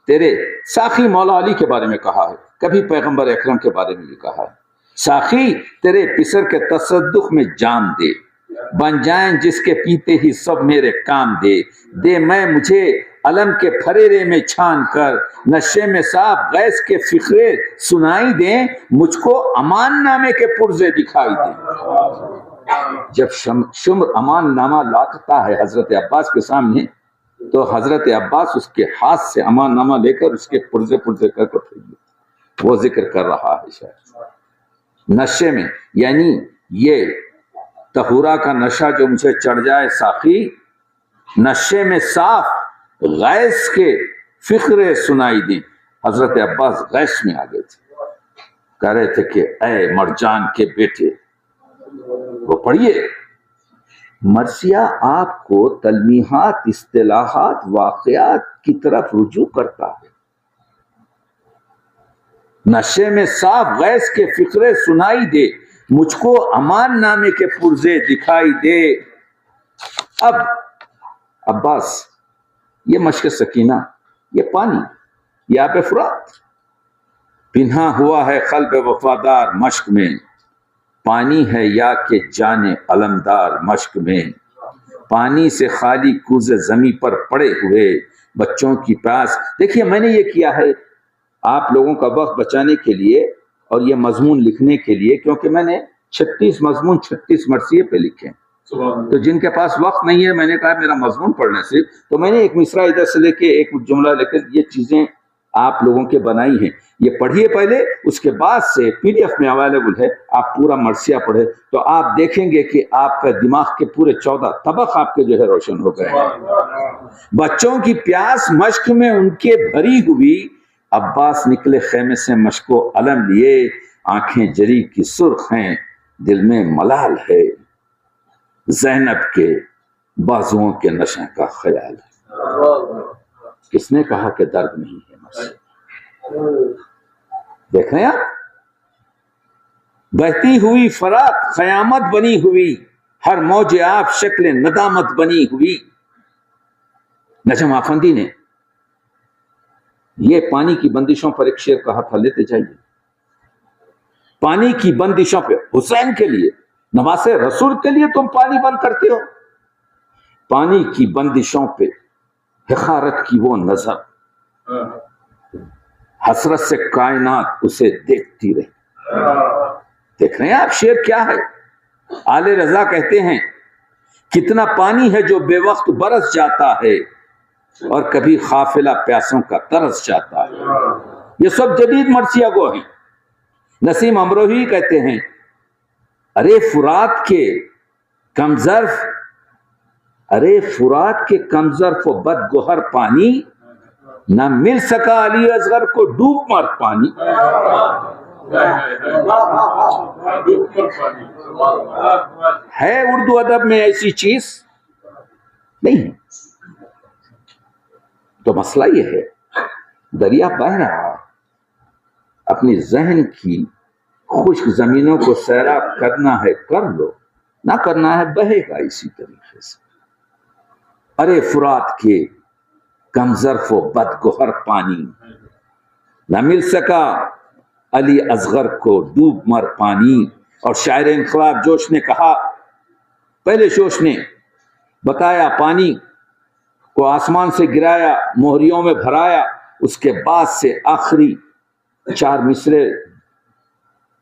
تیرے، ساقی مولا علی کے بارے میں کہا ہے، کبھی پیغمبر اکرم کے بارے میں بھی کہا ہے، ساقی تیرے پسر کے تصدق میں جام دے، بن جائیں جس کے پیتے ہی سب میرے کام دے، دے میں مجھے علم کے پھریرے میں چھان کر، نشے میں صاف غیث کے فقرے سنائی دیں، مجھ کو امان نامے کے پرزے دکھائی دیں۔ جب شمر امان نامہ لاتا ہے حضرت عباس کے سامنے، تو حضرت عباس اس کے ہاتھ سے امان نامہ لے کر اس کے پرزے پرزے کر کے پھر وہ ذکر کر رہا ہے شاید نشے میں، یعنی یہ طہورا کا نشہ جو مجھے چڑھ جائے ساقی، نشے میں صاف غیث کے فقرے سنائی دیں۔ حضرت عباس غیث میں آ گئے تھے، کہہ رہے تھے کہ اے مرجان کے بیٹے، وہ پڑھیے مرثیہ آپ کو تلمیحات، اصطلاحات، واقعات کی طرف رجوع کرتا ہے۔ نشے میں صاف غیث کے فقرے سنائی دے، مجھ کو امان نامے کے پرزے دکھائی دے۔ اب عباس، یہ مشق سکینہ، یہ پانی، یہ آب فرات پنہا ہوا ہے قلب وفادار مشق میں، پانی ہے یا کہ جان علمدار مشق میں، پانی سے خالی کوزہ زمیں پر پڑے ہوئے بچوں کی پیاس۔ دیکھیے میں نے یہ کیا ہے آپ لوگوں کا وقت بچانے کے لیے اور یہ مضمون لکھنے کے لیے، کیونکہ میں نے 36 مضمون 36 مرثیے پہ لکھے ہیں، تو جن کے پاس وقت نہیں ہے میں نے کہا میرا مضمون پڑھنے سے، تو میں نے ایک مصرع ادھر سے لے کے ایک جملہ لے کے یہ چیزیں آپ لوگوں کے بنائی ہیں، یہ پڑھیے پہلے، اس کے بعد سے PDF میں اویلیبل ہے، آپ پورا مرثیہ پڑھیں تو آپ دیکھیں گے کہ آپ کا دماغ کے پورے 14 طبق آپ کے جو ہے روشن ہو گئے ہیں۔ بچوں کی پیاس مشق میں ان کے بھری ہوئی، عباس نکلے خیمے سے مشق و علم لیے، آنکھیں جری کی سرخ ہیں، دل میں ملال ہے، زینب کے بازوؤں کے نشے کا خیال ہے۔ کس نے کہا کہ درد نہیں ہے؟ دیکھ رہے ہیں آپ، بہتی ہوئی فرات قیامت بنی ہوئی، ہر موج آپ شکل ندامت بنی ہوئی۔ نجم آفندی نے یہ پانی کی بندشوں پر ایک شعر کہا تھا، لیتے جائیے۔ پانی کی بندشوں پہ، حسین کے لیے، نواسے رسول کے لیے تم پانی بند کرتے ہو، پانی کی بندشوں پہ حقارت کی وہ نظر، حسرت سے کائنات اسے دیکھتی رہی۔ دیکھ رہے ہیں آپ شعر کیا ہے؟ آل رضا کہتے ہیں کتنا پانی ہے جو بے وقت برس جاتا ہے اور کبھی قافلہ پیاسوں کا ترس جاتا ہے۔ یہ سب جدید مرثیہ گو ہیں۔ نسیم امروہی کہتے ہیں ارے فرات کے کمظرف، ارے فرات کے کمظرف و بد گوہر پانی، نہ مل سکا علی اصغر کو ڈوب مر پانی۔ ہے اردو ادب میں ایسی چیز نہیں، تو مسئلہ یہ ہے دریا بہہ رہا، اپنی ذہن کی خشک زمینوں کو سیراب کرنا ہے کر لو، نہ کرنا ہے بہے گا اسی طریقے سے۔ ارے فرات کے کمظرف و بد گوہر پانی، نہ مل سکا علی اصغر کو ڈوب مر پانی۔ اور شاعر انقلاب جوش نے کہا، پہلے جوش نے بتایا پانی کو آسمان سے گرایا، موہریوں میں بھرایا، اس کے بعد سے آخری 4 مصرے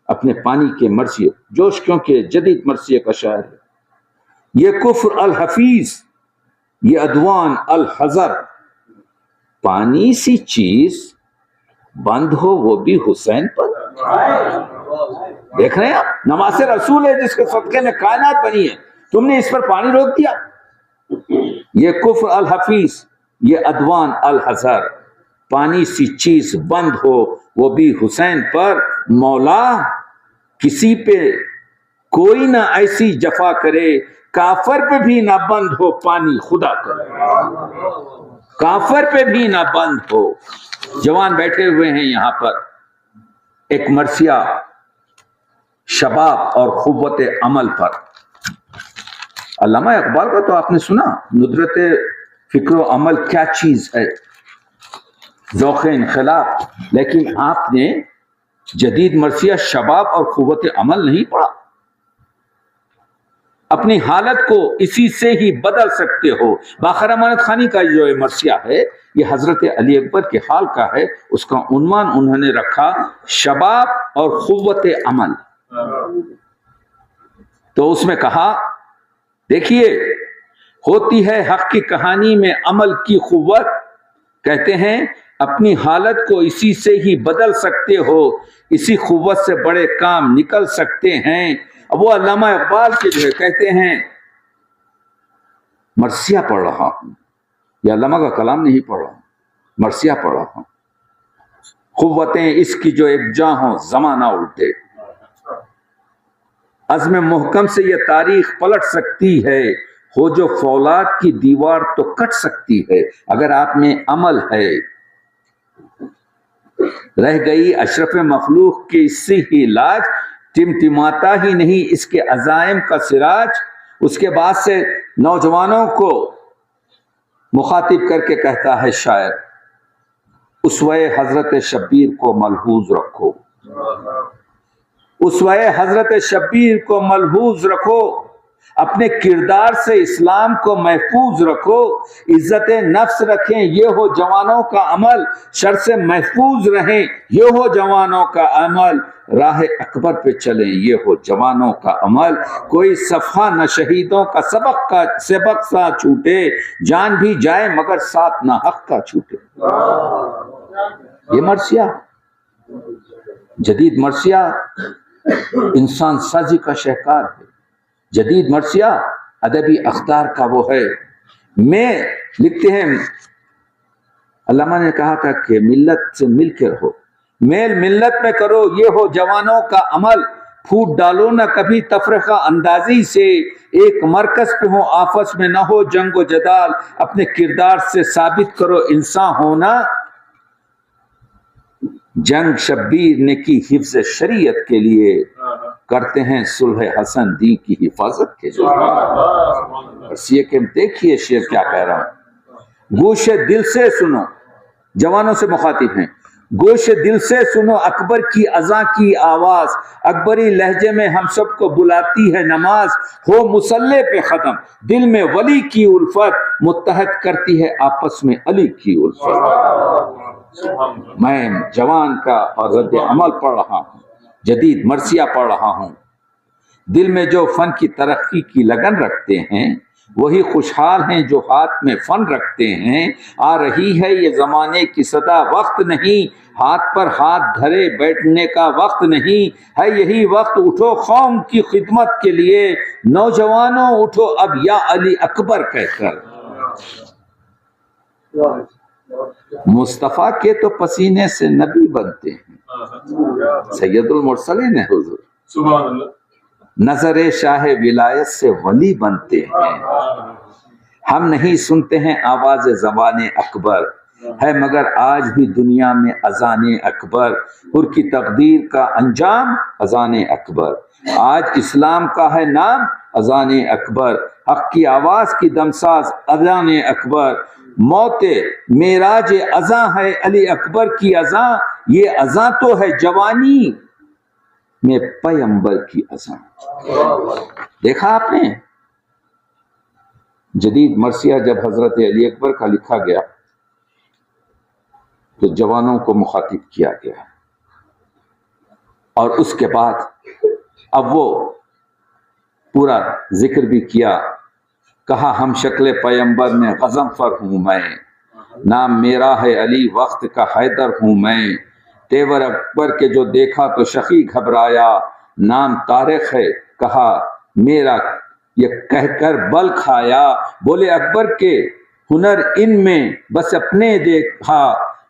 اپنے پانی کے مرثیے، جوش کیونکہ جدید مرثیے کا شاعر ہے، یہ کفر الحفیظ، یہ عدوان الحذر، پانی سی چیز بند ہو وہ بھی حسین پر۔ دیکھ رہے ہیں آپ، نماز رسول ہے جس کے صدقے میں کائنات بنی ہے، تم نے اس پر پانی روک دیا۔ یہ کفر الحفیظ، یہ عدوان الحذر، پانی سی چیز بند ہو وہ بھی حسین پر۔ مولا کسی پہ کوئی نہ ایسی جفا کرے، کافر پہ بھی نہ بند ہو پانی خدا کرے، کافر پہ بھی نہ بند ہو۔ جوان بیٹھے ہوئے ہیں یہاں پر، ایک مرثیہ شباب اور قوت عمل پر۔ علامہ اقبال کا تو آپ نے سنا، ندرت فکر و عمل کیا چیز ہے، ذوق انقلاب، لیکن آپ نے جدید مرثیہ شباب اور قوت عمل نہیں پڑھا۔ اپنی حالت کو اسی سے ہی بدل سکتے ہو۔ باخر امانت خانی کا جو مرثیہ ہے یہ حضرت علی اکبر کے حال کا ہے، اس کا عنوان انہوں نے رکھا شباب اور قوت عمل۔ تو اس میں کہا، دیکھیے ہوتی ہے حق کی کہانی میں عمل کی قوت، کہتے ہیں اپنی حالت کو اسی سے ہی بدل سکتے ہو، اسی قوت سے بڑے کام نکل سکتے ہیں۔ اب وہ علامہ اقبال کے جو ہے کہتے ہیں مرثیہ پڑھ رہا ہوں، یا علامہ کا کلام نہیں پڑھ رہا ہوں، مرثیہ پڑھ رہا ہوں۔ قوتیں اس کی جو یکجاں ہوں زمانہ الٹے، عزم محکم سے یہ تاریخ پلٹ سکتی ہے، ہو جو فولاد کی دیوار تو کٹ سکتی ہے۔ اگر آپ میں عمل ہے، رہ گئی اشرف مخلوق کی اس سے ہی لاج، ٹمٹماتا ہی نہیں اس کے عزائم کا سراج۔ اس کے بعد سے نوجوانوں کو مخاطب کر کے کہتا ہے شاعر، اسوہ حضرت شبیر کو ملحوظ رکھو، اسوہ حضرت شبیر کو ملحوظ رکھو، اپنے کردار سے اسلام کو محفوظ رکھو، عزت نفس رکھیں یہ ہو جوانوں کا عمل، شر سے محفوظ رہیں یہ ہو جوانوں کا عمل، راہ اکبر پہ چلیں یہ ہو جوانوں کا عمل، کوئی صفحہ نہ شہیدوں کا سبق سا چھوٹے، جان بھی جائے مگر ساتھ نہ حق کا چھوٹے۔ یہ مرثیہ جدید مرثیہ انسان سازی کا شہکار ہے، جدید مرثیہ ادبی اخطار کا وہ ہے۔ میں لکھتے ہیں علامہ نے کہا تھا کہ ملت سے مل کے رہو، میل ملت میں کرو یہ ہو جوانوں کا عمل، پھوٹ ڈالو نہ کبھی تفرقہ اندازی سے، ایک مرکز پہ ہو آپس میں نہ ہو جنگ و جدال، اپنے کردار سے ثابت کرو انسان ہونا۔ جنگ شبیر نے کی حفظ شریعت کے لیے، کرتے ہیں صلح حسن دین کی حفاظت کے لیے۔ بس یہ کہ دیکھیے شعر کیا کہہ رہا ہوں، گوش دل سے سنو، جوانوں سے مخاطب ہیں، گوش دل سے سنو اکبر کی اذاں کی آواز، اکبری لہجے میں ہم سب کو بلاتی ہے نماز، ہو مسلح پہ ختم دل میں ولی کی الفت، متحد کرتی ہے آپس میں علی کی الفت۔ میں جوان کا اور رد عمل پڑھ رہا ہوں، جدید مرثیہ پڑھ رہا ہوں۔ دل میں جو فن کی ترقی کی لگن رکھتے ہیں وہی خوشحال ہیں جو ہاتھ میں فن رکھتے ہیں، آ رہی ہے یہ زمانے کی صدا، وقت نہیں ہاتھ پر ہاتھ دھرے بیٹھنے کا، وقت نہیں ہے یہی وقت، اٹھو قوم کی خدمت کے لیے، نوجوانوں اٹھو اب یا علی اکبر کہہ کر۔ مصطفیٰ کے تو پسینے سے نبی بنتے ہیں، سید المرسلین حضور، سبحان اللہ، نظر شاہ ولایت سے ولی بنتے ہیں۔ ہم نہیں سنتے ہیں آواز زبان اکبر، ہے مگر آج بھی دنیا میں اذان اکبر، پر کی تقدیر کا انجام اذان اکبر، آج اسلام کا ہے نام اذان اکبر، حق کی آواز کی دمساز اذان اکبر، موت معراج اذاں ہے علی اکبر کی اذاں، یہ اذاں تو ہے جوانی میں پیغمبر کی اذاں۔ دیکھا آپ نے جدید مرثیہ جب حضرت علی اکبر کا لکھا گیا تو جوانوں کو مخاطب کیا گیا، اور اس کے بعد اب وہ پورا ذکر بھی کیا کہا ہم شکل پیمبر میں غضنفر ہوں میں، نام میرا ہے علی وقت کا حیدر ہوں میں، تیور اکبر کے جو دیکھا تو شقی گھبرایا، نام طارق ہے کہا میرا یہ کہہ کر بل کھایا، بولے اکبر کے ہنر ان میں بس اپنے دیکھا،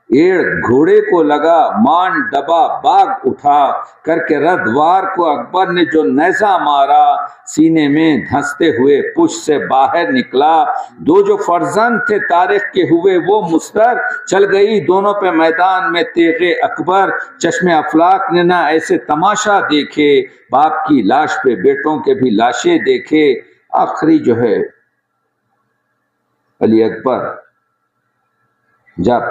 ایڑ گھوڑے کو لگا مان ڈبا باغ اٹھا، کر کے ردوار کو اکبر نے جو نیزہ مارا، سینے میں دھنستے ہوئے پش سے باہر نکلا، دو جو فرزند تھے طارق کے ہوئے وہ مستر، چل گئی دونوں پہ میدان میں تیغ اکبر، چشم افلاک نے نہ ایسے تماشا دیکھے، باپ کی لاش پہ بیٹوں کے بھی لاشیں دیکھے۔ آخری جو ہے علی اکبر جب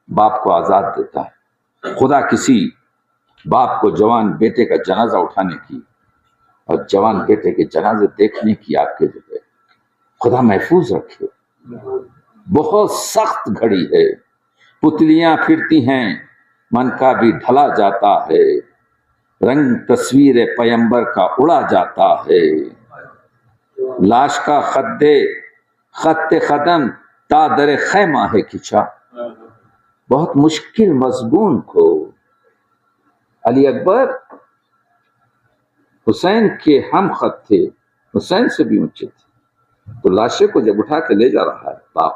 باپ کو آزاد دیتا ہے، خدا کسی باپ کو جوان بیٹے کا جنازہ اٹھانے کی اور جوان بیٹے کے جنازے دیکھنے کی آپ کے جو ہے خدا محفوظ رکھے۔ بہت سخت گھڑی ہے، پتلیاں پھرتی ہیں، من کا بھی ڈھلا جاتا ہے، رنگ تصویر پیمبر کا اڑا جاتا ہے، لاش کا خط قدم تا در خیمہ ہے کھچا۔ بہت مشکل مضمون کو علی اکبر حسین کے ہم خط تھے، حسین سے بھی اونچے تھے، تو لاشے کو جب اٹھا کے لے جا رہا ہے باپ،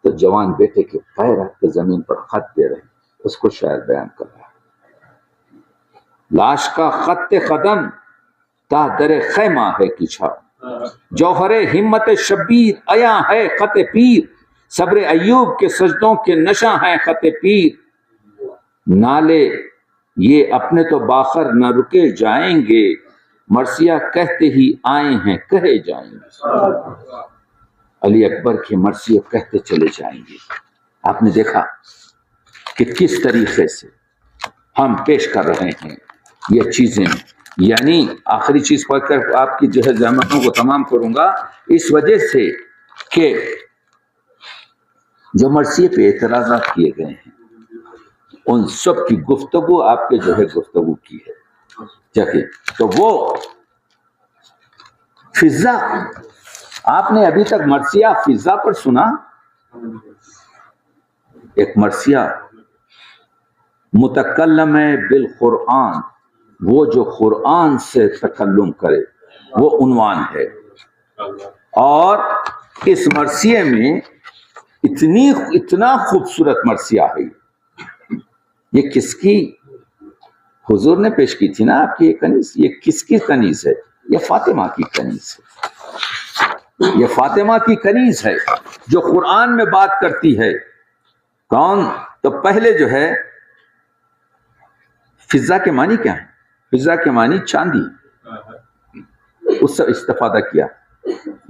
تو جوان بیٹے کے پیر رکھ کے زمین پر خط دے رہے ہیں، اس کو شاعر بیان کر رہا ہے۔ لاش کا خط قدم تا در خیمہ ہے کچھا، جوہر ہمت شبیر عیاں ہے خط پیر، صبر ایوب کے سجدوں کے نشاں ہیں خط پیر، نالے یہ اپنے تو باخر نہ رکے جائیں گے، مرثیہ کہتے ہی آئے ہیں کہے جائیں گے۔ علی اکبر کے مرثیہ کہتے چلے جائیں گے۔ آپ نے دیکھا کہ کس طریقے سے ہم پیش کر رہے ہیں یہ چیزیں، یعنی آخری چیز پڑھ کر آپ کی جو ہے زحمتوں کو تمام کروں گا، اس وجہ سے کہ جو مرثیے پہ اعتراضات کیے گئے ہیں ان سب کی گفتگو آپ کے جو ہے گفتگو کی ہے جگہ، تو وہ فضا آپ نے ابھی تک مرثیہ فضا پر سنا، ایک مرثیہ متکلم بالقرآن، وہ جو قرآن سے تکلم کرے وہ عنوان ہے، اور اس مرثیے میں اتنا خوبصورت مرثیہ ہے، یہ کس کی حضور نے پیش کی تھی نا آپ کی یہ کنیز، یہ کس کی کنیز ہے؟ یہ فاطمہ کی کنیز ہے، یہ فاطمہ کی کنیز ہے جو قرآن میں بات کرتی ہے۔ کون؟ تو پہلے جو ہے فضا کے معنی کیا ہے؟ فضا کے معنی چاندی، اس سے استفادہ کیا۔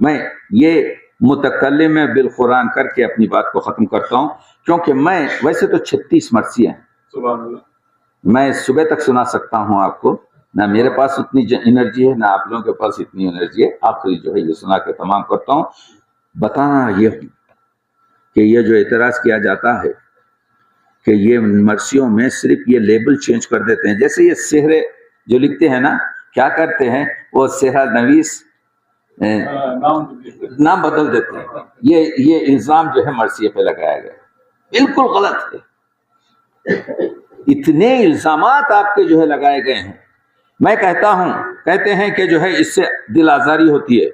میں یہ متکلم بالقرآن کر کے اپنی بات کو ختم کرتا ہوں، کیونکہ میں ویسے تو 36 مرثیے ہیں، سبحان اللہ، میں صبح تک سنا سکتا ہوں آپ کو، نہ میرے پاس اتنی انرجی ہے نہ آپ لوگوں کے پاس اتنی انرجی ہے، آخری جو ہے یہ سنا کے تمام کرتا ہوں۔ بتانا یہ ہوں کہ یہ جو اعتراض کیا جاتا ہے کہ یہ مرثیوں میں صرف یہ لیبل چینج کر دیتے ہیں، جیسے یہ سحرے جو لکھتے ہیں نا، کیا کرتے ہیں وہ سحرا نویس نام بدل دیتے ہیں، یہ الزام جو ہے مرثیے پہ لگایا گیا، بالکل غلط ہے۔ اتنے الزامات آپ کے جو ہے لگائے گئے ہیں، میں کہتا ہوں، کہتے ہیں کہ جو ہے اس سے دل آزاری ہوتی ہے،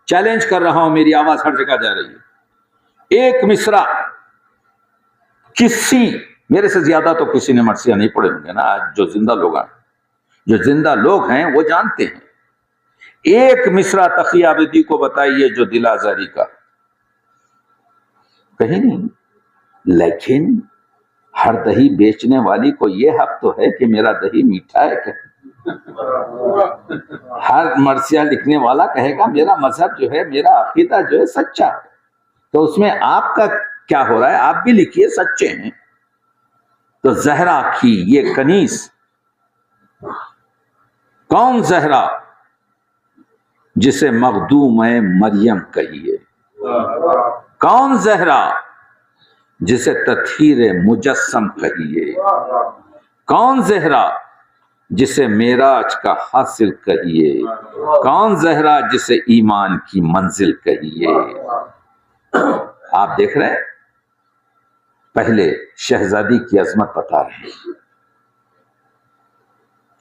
چیلنج کر رہا ہوں، میری آواز ہر جگہ جا رہی ہے، ایک مصرع کسی، میرے سے زیادہ تو کسی نے مرثیہ نہیں پڑھے ہوں گے نا، آج جو زندہ لوگ ہیں وہ جانتے ہیں، ایک مصرع تقی عابدی کو بتائیے جو دل آزاری کا، کہیں نہیں۔ لیکن ہر دہی بیچنے والی کو یہ حق تو ہے کہ میرا دہی میٹھا ہے کہ ہر مرثیہ لکھنے والا کہے گا میرا مذہب جو ہے، میرا عقیدہ جو ہے سچا ہے، تو اس میں آپ کا کیا ہو رہا ہے؟ آپ بھی لکھیے سچے ہیں۔ تو زہرا کی یہ کنیز، کون زہرا؟ جسے مخدوم مریم کہیے، کون زہرا؟ جسے تطہیر مجسم کہیے، کون زہرا؟ جسے معراج کا حاصل کہیے، کون زہرا جسے ایمان کی منزل کہیے۔ آپ دیکھ رہے ہیں، پہلے شہزادی کی عظمت بتا رہے ہیں۔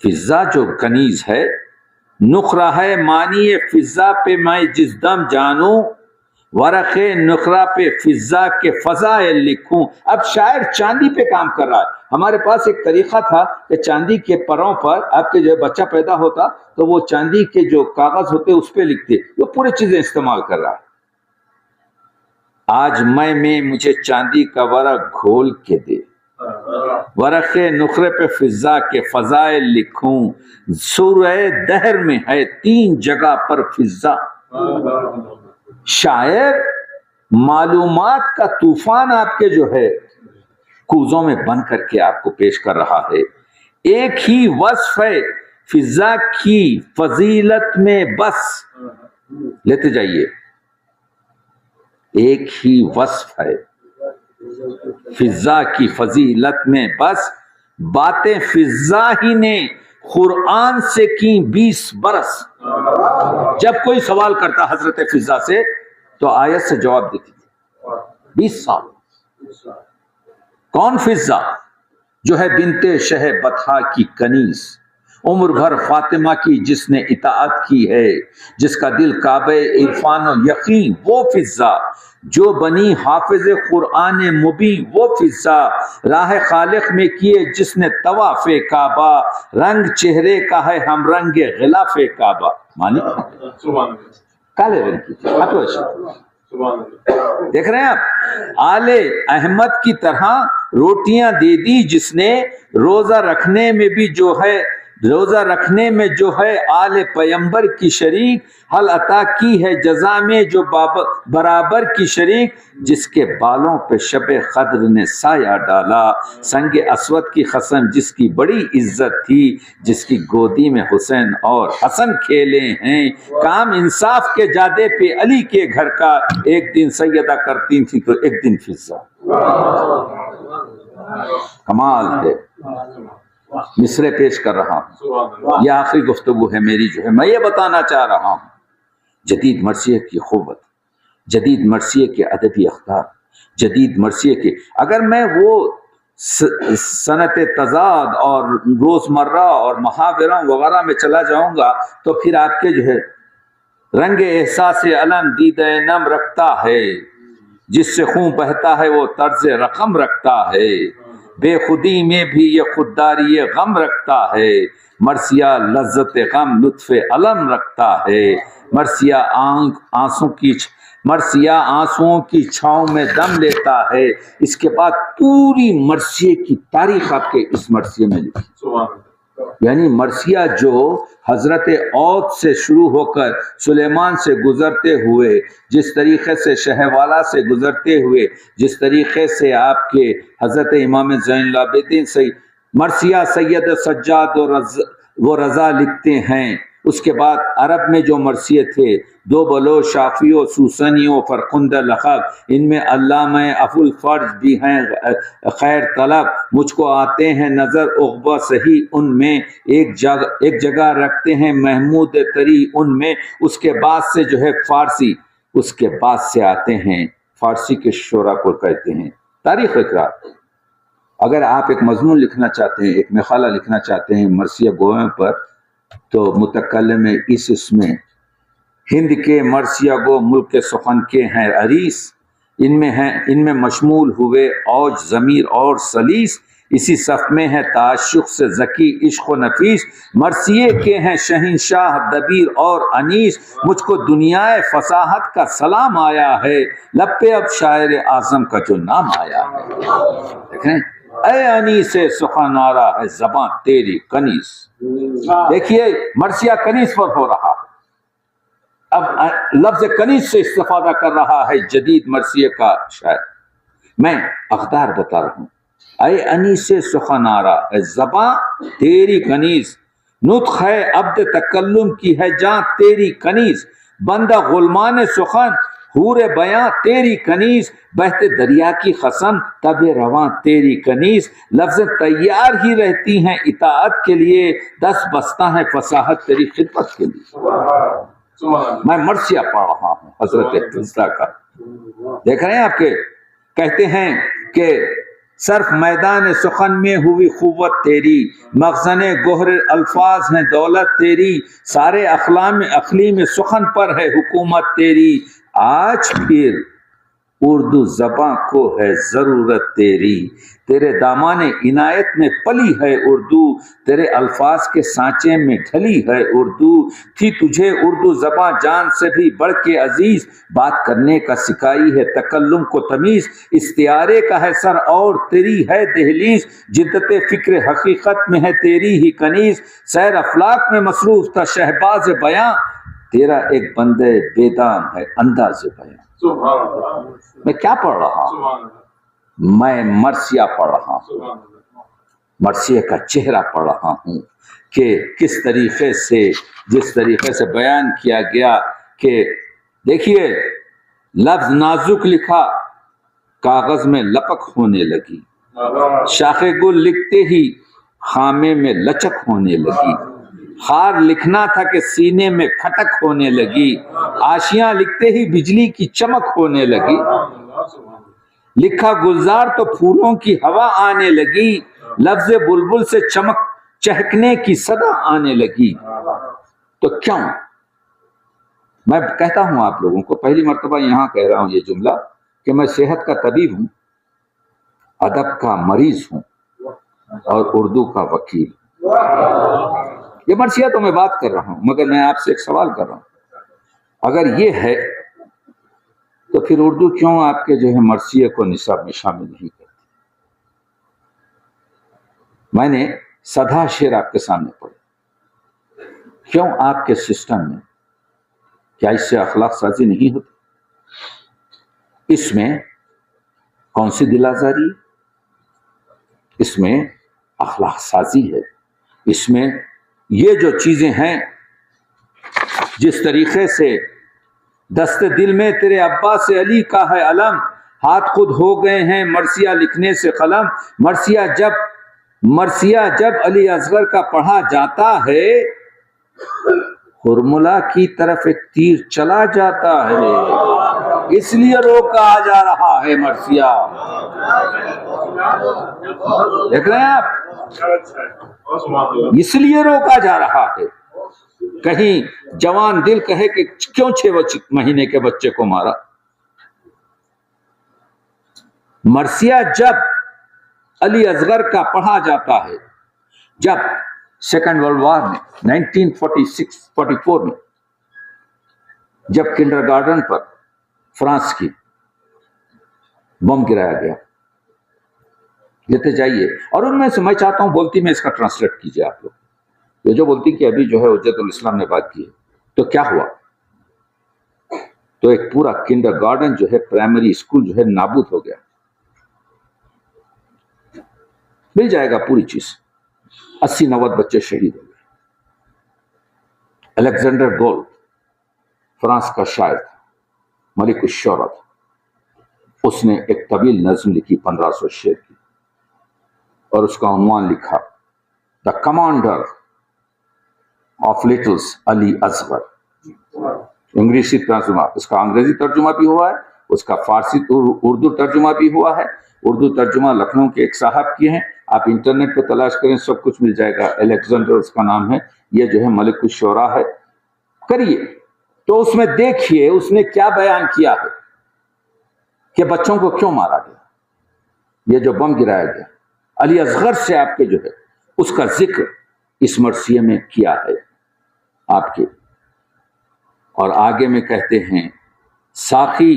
فضا جو کنیز ہے، نخرہ ہے مانی فضا پہ میں جس دم جانوں، ورق نخرہ پہ فضا کے فضائل لکھوں۔ اب شاعر چاندی پہ کام کر رہا ہے۔ ہمارے پاس ایک طریقہ تھا کہ چاندی کے پروں پر آپ کے جو بچہ پیدا ہوتا تو وہ چاندی کے جو کاغذ ہوتے اس پہ لکھتے، وہ پوری چیزیں استعمال کر رہا ہے۔ آج میں مجھے چاندی کا ورق گھول کے دے، ورق نخرے پہ فضا کے فضائل لکھوں۔ سورہ دہر میں ہے 3 جگہ پر فضا۔ شاعر معلومات کا طوفان آپ کے جو ہے کوزوں میں بن کر کے آپ کو پیش کر رہا ہے۔ ایک ہی وصف ہے فضا کی فضیلت میں بس، لیتے جائیے، ایک ہی وصف ہے فضا کی فضیلت میں بس، باتیں فضا ہی نے قرآن سے کی 20 برس۔ جب کوئی سوال کرتا حضرت فضا سے تو آیت سے جواب دیتی تھی 20 سال۔ کون فضا؟ جو ہے بنت شہ بطحا کی کنیز، عمر بھر فاطمہ کی جس نے اطاعت کی ہے، جس کا دل کعبہ عرفان و یقین، وہ فضا جو بنی حافظ قرآن مبین، وہ فضا راہ خالق میں کیے جس نے طواف کعبہ، رنگ چہرے کا ہے ہم رنگ غلاف کعبہ۔ مانی کالے رنگ کی دیکھ رہے ہیں آپ، آل احمد کی طرح روٹیاں دے دی جس نے، روزہ رکھنے میں بھی جو ہے، روزہ رکھنے میں جو ہے آل پیمبر کی شریک، حل عطا کی ہے جزا میں جو برابر کی شریک، جس کے بالوں پہ شب قدر نے سایہ ڈالا، سنگ اسود کی قسم جس کی بڑی عزت تھی، جس کی گودی میں حسین اور حسن کھیلے ہیں، کام انصاف کے جادے پہ علی کے گھر کا، ایک دن سیدہ کرتی تھی تو ایک دن فضا۔ کمال ہے، مصرے پیش کر رہا ہوں، یہ آخری گفتگو ہے میری جو ہے، میں یہ بتانا چاہ رہا ہوں جدید مرثیے کی قوت، جدید مرثیے کے ادبی اقدار، جدید مرثیے کے، اگر میں وہ صنعت تضاد اور روزمرہ اور محاوروں وغیرہ میں چلا جاؤں گا تو پھر آپ کے جو ہے رنگ احساس علم دیدہ نم رکھتا ہے، جس سے خون بہتا ہے وہ طرز رقم رکھتا ہے، بے خودی میں بھی یہ خودداری غم رکھتا ہے، مرثیہ لذت غم لطف علم رکھتا ہے، مرثیہ آنسوؤں کی چھاؤں میں دم لیتا ہے۔ اس کے بعد پوری مرثیے کی تاریخ آپ کے اس مرثیے میں لکھی، یعنی مرثیہ جو حضرت عود سے شروع ہو کر سلیمان سے گزرتے ہوئے، جس طریقے سے شہوالا سے گزرتے ہوئے، جس طریقے سے آپ کے حضرت امام زین العابدین سے مرثیہ سید سجاد و رضا لکھتے ہیں۔ اس کے بعد عرب میں جو مرثیے تھے، دو بلو شافی و سوسنی و فرخند لقب، ان میں علامہ ابو الفرج بھی ہیں خیر طلب، مجھ کو آتے ہیں نظر عقبہ صحیح ان میں، ایک جگہ رکھتے ہیں محمود تری ان میں۔ اس کے بعد سے جو ہے فارسی، اس کے بعد سے آتے ہیں فارسی کے شعراء کو کہتے ہیں تاریخ اقرار۔ اگر آپ ایک مضمون لکھنا چاہتے ہیں، ایک مقالہ لکھنا چاہتے ہیں مرثیہ گوئوں پر، تو متکلم اس میں ہند کے مرثیہ گو ملک سخن کے ہیں عریس، ان میں مشمول ہوئے اوج ضمیر اور سلیس، اسی صف میں ہے تعشق سے ذکی عشق و نفیس، مرثیے کے ہیں شہنشاہ دبیر اور انیس، مجھ کو دنیا فصاحت کا سلام آیا ہے، لب پہ اب شاعر اعظم کا جو نام آیا ہے۔ دیکھیں، اے انیس سخن آرا ہے زباں تیری کنیز، دیکھیے مرثیہ کنیز پر ہو رہا ہے، اب لفظ کنیز سے استفادہ کر رہا ہے جدید مرثیے کا شاعر۔ میں اقدار بتا رہا ہوں، اے انیس سخن آرا ہے زباں تیری کنیز، نطق ہے عبد تکلم کی ہے جاں تیری کنیز، بندہ غلمان سخن حور بیاں تیری کنیز، بہتے دریا کی قسم تب رواں تیری کنیز، لفظ تیار ہی رہتی ہیں اطاعت کے لیے، دس بستہ ہے فصاحت تیری خدمت کے لیے۔ سبحان اللہ، میں مرثیہ پڑھ رہا ہوں حضرت حفصہ کا، دیکھ رہے ہیں آپ کے کہتے ہیں کہ صرف میدان سخن میں ہوئی قوت تیری، مخزن گہر الفاظ ہیں دولت تیری، سارے اقلیم سخن پر ہے حکومت تیری، آج پھر اردو زباں کو ہے ضرورت تیری، تیرے دامان عنایت میں پلی ہے اردو، تیرے الفاظ کے سانچے میں ڈھلی ہے اردو، تھی تجھے اردو زباں جان سے بھی بڑھ کے عزیز، بات کرنے کا سکھائی ہے تکلم کو تمیز، استعارے کا ہے سر اور تیری ہے دہلیز، جدت فکر حقیقت میں ہے تیری ہی کنیز، سیر افلاک میں مصروف تھا شہباز بیاں، تیرا ایک بندے بیدان ہے انداز بیاں۔ سبحان اللہ، میں کیا پڑھ رہا ہوں؟ سبحان اللہ، میں مرثیہ پڑھ رہا ہوں، سبحان اللہ، مرثیہ کا چہرہ پڑھ رہا ہوں کہ کس طریقے سے جس طریقے سے بیان کیا گیا کہ دیکھیے لفظ نازک لکھا کاغذ میں لپک ہونے لگی، شاخ گل لکھتے ہی خامے میں لچک ہونے لگی، خار لکھنا تھا کہ سینے میں کھٹک ہونے لگی، آشیاں لکھتے ہی بجلی کی چمک ہونے لگی، لکھا گلزار تو پھولوں کی ہوا آنے لگی، لفظ بلبل سے چمک چہکنے کی صدا آنے لگی۔ تو کیوں میں کہتا ہوں آپ لوگوں کو، پہلی مرتبہ یہاں کہہ رہا ہوں یہ جملہ کہ میں صحت کا طبیب ہوں، ادب کا مریض ہوں اور اردو کا وکیل۔ یہ مرثیہ تو میں بات کر رہا ہوں، مگر میں آپ سے ایک سوال کر رہا ہوں، اگر یہ ہے تو پھر اردو کیوں آپ کے جو ہے مرثیے کو نصاب میں شامل نہیں کرتی؟ میں نے سدھا شعر آپ کے سامنے پڑھے، کیوں آپ کے سسٹم میں کیا اس سے اخلاق سازی نہیں ہوتی؟ اس میں کون سی دل آزاری ہے؟ اس میں اخلاق سازی ہے، اس میں یہ جو چیزیں ہیں جس طریقے سے دست دل میں تیرے عباس علی کا ہے علم، ہاتھ خود ہو گئے ہیں مرثیہ لکھنے سے قلم، مرثیہ جب علی اصغر کا پڑھا جاتا ہے ہرملا کی طرف ایک تیر چلا جاتا ہے، اس لیے روکا جا رہا ہے مرثیہ۔ دیکھ رہے ہیں آپ، اس لیے روکا جا رہا ہے، کہیں جوان دل کہے کہ کیوں 6 مہینے کے بچے کو مارا۔ مرثیہ جب علی اصغر کا پڑھا جاتا ہے، جب سیکنڈ ورلڈ وار میں 1946-44 میں جب کنڈر گارڈن پر فرانس کی بم گرایا گیا، لیتے جائیے، اور ان میں سے میں چاہتا ہوں بولتی میں اس کا ٹرانسلیٹ کیجئے آپ لوگ، یہ جو بولتی کہ ابھی جو ہے حجت الاسلام نے بات کی ہے، تو کیا ہوا؟ تو ایک پورا کنڈر گارڈن جو ہے پرائمری اسکول جو ہے نابود ہو گیا، مل جائے گا پوری چیز، 80-90 بچے شہید ہو گئے۔ الیگزینڈر گول فرانس کا شاعر تھا، ملک الشعراء تھا، اس نے ایک طویل نظم لکھی 1500 شعر کی، اور اس کا عنوان لکھا دا کمانڈر آف لٹلس علی اصغر۔ انگریزی ترجمہ، اس کا انگریزی ترجمہ بھی ہوا ہے، اس کا فارسی اردو ترجمہ بھی ہوا ہے، اردو ترجمہ لکھنؤ کے ایک صاحب کیے ہیں، آپ انٹرنیٹ پہ تلاش کریں سب کچھ مل جائے گا، الیگزینڈر اس کا نام ہے، یہ جو ہے ملک الشعراء ہے، کریے تو اس میں دیکھیے اس نے کیا بیان کیا ہے کہ بچوں کو کیوں مارا گیا، یہ جو بم گرایا گیا علی اصغر سے آپ کے جو ہے اس کا ذکر اس مرثیے میں کیا ہے آپ کے، اور آگے میں کہتے ہیں ساقی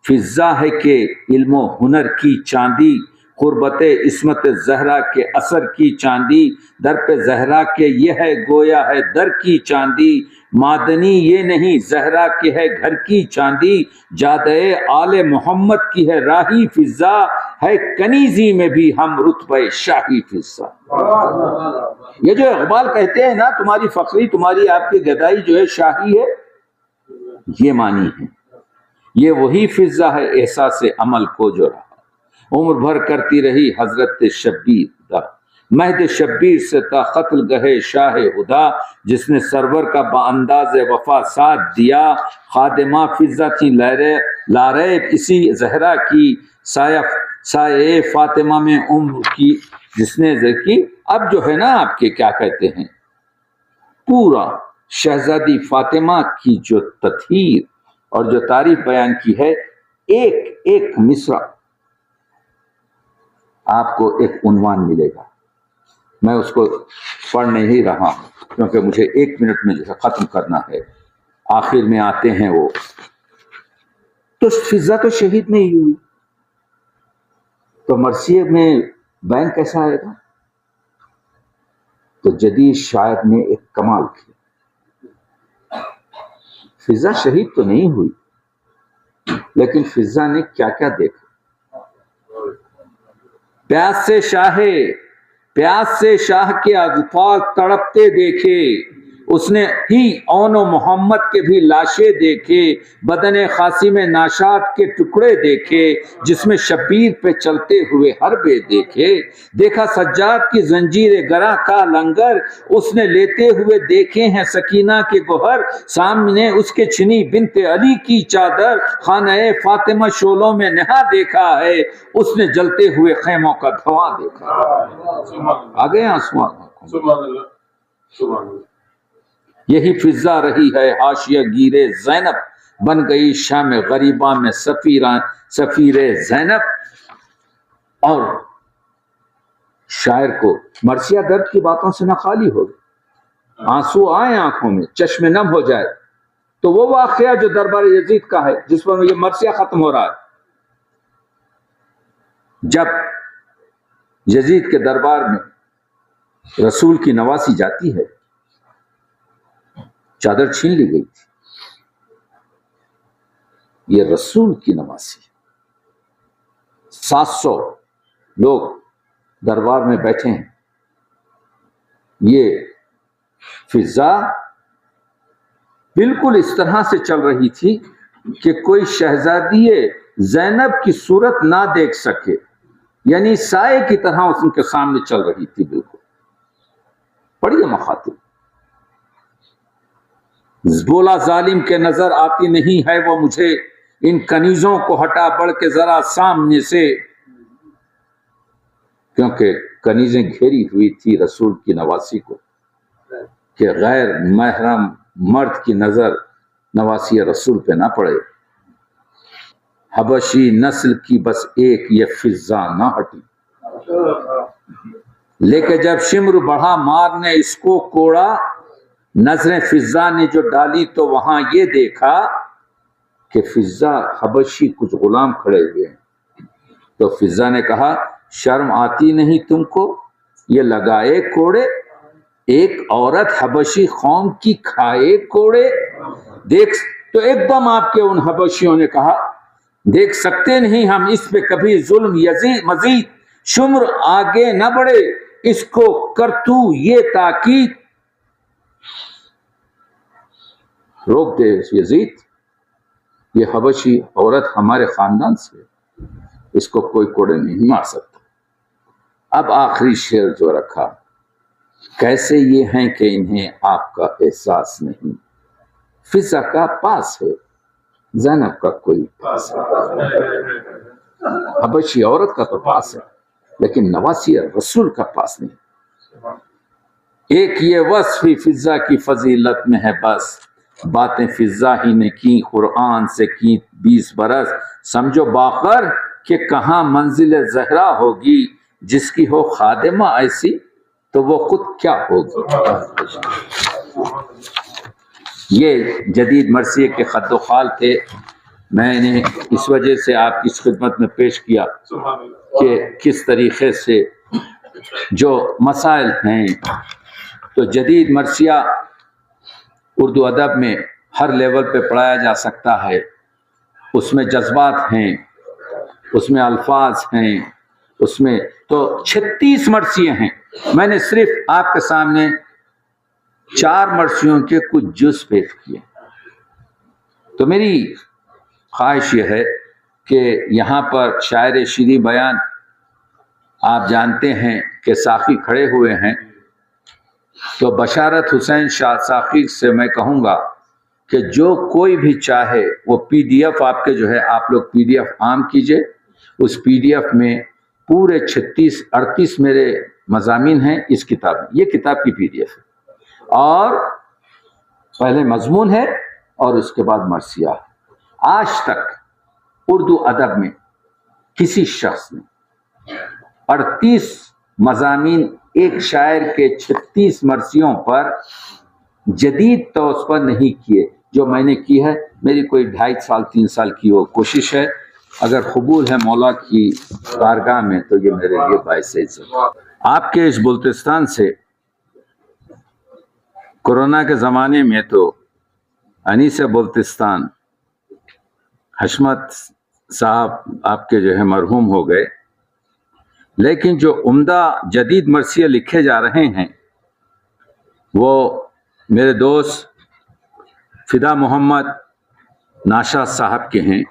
فضا ہے کہ علم و ہنر کی چاندی، قربت عصمت زہرا کے اثر کی چاندی، در پہ زہرا کے یہ ہے گویا ہے در کی چاندی، معدنی یہ نہیں زہرا کے ہے گھر کی چاندی، جادے آل محمد کی ہے راہی فضا، ہے کنیزی میں بھی ہم رتبہ شاہی فضا۔ یہ جو اقبال کہتے ہیں نا تمہاری فخری تمہاری آپ کی گدائی جو ہے شاہی ہے، یہ معنی ہے یہ وہی فضا ہے احساس عمل کو جو رہا، عمر بھر کرتی رہی حضرت شبیر دا، مہد شبیر سے تا قتل گہے شاہ ہدا، جس نے سرور کا با انداز وفا ساتھ دیا، خادمہ فضا تھی لاریب اسی زہرا کی، سایہ فاطمہ میں عمر کی جس نے کی۔ اب جو ہے نا آپ کے کیا کہتے ہیں، پورا شہزادی فاطمہ کی جو تطہیر اور جو تعریف بیان کی ہے، ایک ایک مصرع آپ کو ایک عنوان ملے گا۔ میں اس کو پڑھ نہیں رہا ہوں کیونکہ مجھے 1 منٹ میں جو ہے ختم کرنا ہے، آخر میں آتے ہیں وہ۔ تو فضا تو شہید نہیں ہوئی، تو مرثیے میں بیان کیسا آئے گا؟ تو جدید شاعر نے ایک کمال کیا، فضا شہید تو نہیں ہوئی، لیکن فضا نے کیا کیا دیکھا۔ پیاس سے شاہ کے اطفال تڑپتے دیکھے، اس نے ہی اون و محمد کے بھی لاشیں دیکھے، بدن خاصی میں ناشاد کے ٹکڑے دیکھے، جس میں شبیر پہ چلتے ہوئے حربے دیکھے، دیکھا سجاد کی زنجیر گراں کا لنگر، اس نے لیتے ہوئے دیکھے ہیں سکینہ کے گوہر، سامنے اس کے چھنی بنت علی کی چادر، خانہ فاطمہ شولوں میں نہا دیکھا ہے، اس نے جلتے ہوئے خیموں کا دھواں دیکھا۔ آگے آسمان سبحان اللہ سبحان اللہ۔ یہی فضا رہی ہے حاشیہ گیرے زینب، بن گئی شام غریباں میں سفیر زینب۔ اور شاعر کو مرثیہ درد کی باتوں سے نہ خالی ہو گئے، آنسو آئے آنکھوں میں، چشم نم ہو جائے، تو وہ واقعہ جو دربار یزید کا ہے جس پر یہ مرثیہ ختم ہو رہا ہے، جب یزید کے دربار میں رسول کی نواسی جاتی ہے، چادر چھین لی گئی تھی، یہ رسول کی نواسی، 700 لوگ دربار میں بیٹھے ہیں، یہ فضا بالکل اس طرح سے چل رہی تھی کہ کوئی شہزادی زینب کی صورت نہ دیکھ سکے، یعنی سائے کی طرح اس کے سامنے چل رہی تھی بالکل۔ پڑھیے مخاطب، بولا ظالم کے نظر آتی نہیں ہے وہ مجھے، ان کنیزوں کو ہٹا بڑھ کے ذرا سامنے سے، کیونکہ کنیزیں گھیری ہوئی تھی رسول کی نواسی کو کہ غیر محرم مرد کی نظر نواسی رسول پہ نہ پڑے۔ حبشی نسل کی بس ایک یہ فضا نہ ہٹی، لیکن جب شمر بڑھا مارنے اس کو کوڑا، نظریں فضا نے جو ڈالی تو وہاں یہ دیکھا کہ فضا حبشی کچھ غلام کھڑے ہوئے ہیں، تو فضا نے کہا شرم آتی نہیں تم کو، یہ لگائے کوڑے، ایک عورت حبشی قوم کی کھائے کوڑے دیکھ۔ تو ایک دم آپ کے ان حبشیوں نے کہا دیکھ سکتے نہیں ہم اس پہ کبھی ظلم، یزید مزید شمر آگے نہ بڑھے، اس کو کر تو یہ تاکید، روک دے یزید، یہ حبشی عورت ہمارے خاندان سے، اس کو کوئی کوڑے نہیں مار سکتا۔ اب آخری شعر جو رکھا، کیسے یہ ہیں کہ انہیں آپ کا احساس نہیں، فضا کا پاس ہے، زینب کا کوئی پاس ہے، حبشی عورت کا تو پاس ہے لیکن نواسی رسول کا پاس نہیں۔ ایک یہ وصف ہی فضا کی فضیلت میں ہے بس، باتیں فضا ہی نے کی قرآن سے کی 20 برس، سمجھو باخر کہ کہاں منزل زہرا ہوگی، جس کی ہو خادمہ ایسی تو وہ خود کیا ہوگی۔ یہ جدید مرثیے کے خط و خال تھے، میں نے اس وجہ سے آپ کی خدمت میں پیش کیا کہ کس طریقے سے جو مسائل ہیں، تو جدید مرثیہ اردو ادب میں ہر لیول پہ پڑھایا جا سکتا ہے، اس میں جذبات ہیں، اس میں الفاظ ہیں، اس میں تو 36 مرثیے ہیں۔ میں نے صرف آپ کے سامنے 4 مرثیوں کے کچھ جز پیش کیے، تو میری خواہش یہ ہے کہ یہاں پر شاعر شیریں بیان آپ جانتے ہیں کہ ساقی کھڑے ہوئے ہیں، تو بشارت حسین شاہ ساقی سے میں کہوں گا کہ جو کوئی بھی چاہے وہ پی ڈی ایف آپ کے جو ہے آپ لوگ پی ڈی ایف عام کیجئے. اس پی ڈی ایف میں پورے 38 میرے مضامین ہیں اس کتاب میں. یہ کتاب کی پی ڈی ایف ہے، اور پہلے مضمون ہے اور اس کے بعد مرثیہ. آج تک اردو ادب میں کسی شخص نے 38 مضامین ایک شاعر کے 36 مرثیوں پر جدید طور پر نہیں کیے. جو میں نے کی ہے میری کوئی 2.5 سال 3 سال کی وہ کوشش ہے. اگر قبول ہے مولا کی بارگاہ میں تو یہ میرے لیے باعث عزت. آپ کے اس بلتستان سے کورونا کے زمانے میں تو انیس بلتستان حشمت صاحب آپ کے جو ہے مرحوم ہو گئے، لیکن جو عمدہ جدید مرثیے لکھے جا رہے ہیں وہ میرے دوست فدا محمد ناشاد صاحب کے ہیں.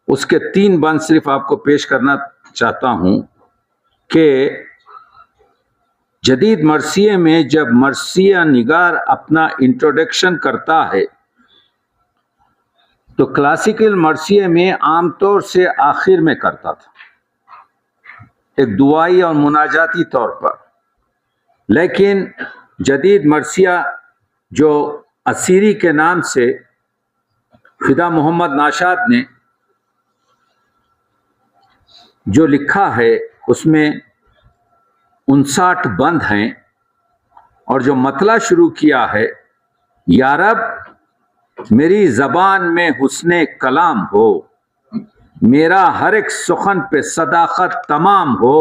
اس کے 3 بند صرف آپ کو پیش کرنا چاہتا ہوں کہ جدید مرثیے میں جب مرثیہ نگار اپنا انٹروڈکشن کرتا ہے تو کلاسیکل مرثیے میں عام طور سے آخر میں کرتا تھا، ایک دعائی اور مناجاتی طور پر. لیکن جدید مرثیہ جو اسیری کے نام سے فدا محمد ناشاد نے جو لکھا ہے اس میں 59 بند ہیں، اور جو مطلع شروع کیا ہے یا رب میری زبان میں حسن کلام ہو، میرا ہر ایک سخن پہ صداقت تمام ہو،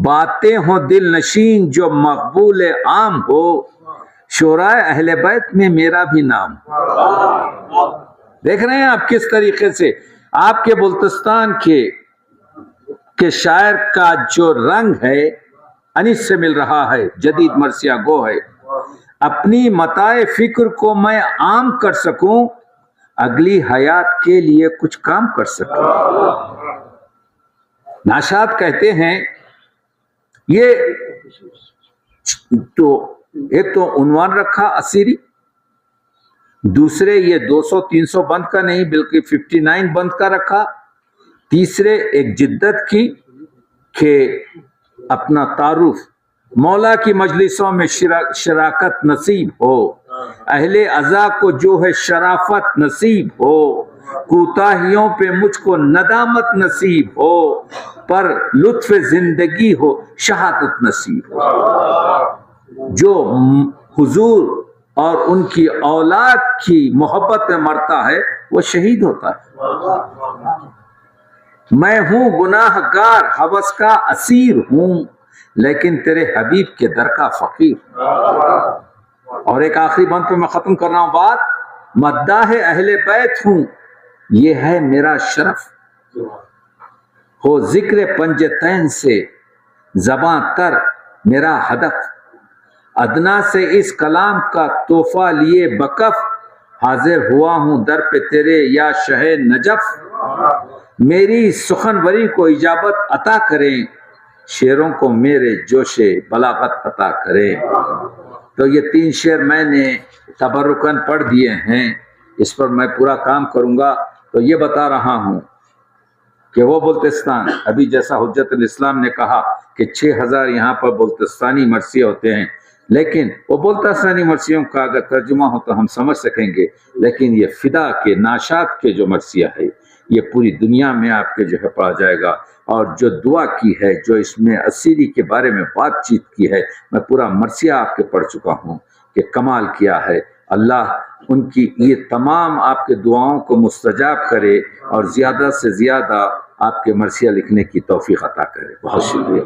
باتیں ہوں دل نشین جو مقبول عام ہو، شورائے اہل بیت میں میرا بھی نام ہو. دیکھ رہے ہیں آپ کس طریقے سے آپ کے بلتستان کے شاعر کا جو رنگ ہے انیس سے مل رہا ہے، جدید مرثیہ گو ہے. اپنی متاع فکر کو میں عام کر سکوں، اگلی حیات کے لیے کچھ کام کر سکوں. ناشاد کہتے ہیں یہ تو ایک تو عنوان رکھا اسیری، دوسرے یہ 200-300 بند کا نہیں بلکہ 59 بند کا رکھا، تیسرے ایک جدت کی کہ اپنا تعارف مولا کی مجلسوں میں شراکت نصیب ہو، اہل عزا کو جو ہے شرافت نصیب ہو، کوتاہیوں پہ مجھ کو ندامت نصیب ہو، پر لطف زندگی ہو شہادت نصیب ہو. جو حضور اور ان کی اولاد کی محبت میں مرتا ہے وہ شہید ہوتا ہے. میں ہوں گناہ گار ہوس کا اسیر ہوں، لیکن تیرے حبیب کے در کا فقیر. اور ایک آخری بند پہ میں ختم کر رہا ہوں بات. مداح اہل بیت ہوں یہ ہے میرا شرف، ہو ذکر پنجتین سے زباں تر میرا ہدف، ادنا سے اس کلام کا تحفہ لیے بکف، حاضر ہوا ہوں در پہ تیرے یا شہ نجف، میری سخنوری کو اجابت عطا کریں، شعروں کو میرے جوش بلاغت عطا کریں. تو یہ 3 شعر میں نے تبرکاً پڑھ دیے ہیں، اس پر میں پورا کام کروں گا. تو یہ بتا رہا ہوں کہ وہ بلتستان ابھی جیسا حجت الاسلام نے کہا کہ 6000 یہاں پر بلتستانی مرثیے ہوتے ہیں، لیکن وہ بلتستانی مرثیوں کا اگر ترجمہ ہو تو ہم سمجھ سکیں گے، لیکن یہ فدا کے ناشاد کے جو مرثیہ ہے یہ پوری دنیا میں آپ کے جو ہے پڑھا جائے گا. اور جو دعا کی ہے، جو اس میں اسیری کے بارے میں بات چیت کی ہے، میں پورا مرثیہ آپ کے پڑھ چکا ہوں کہ کمال کیا ہے. اللہ ان کی یہ تمام آپ کے دعاؤں کو مستجاب کرے اور زیادہ سے زیادہ آپ کے مرثیہ لکھنے کی توفیق عطا کرے. بہت شکریہ.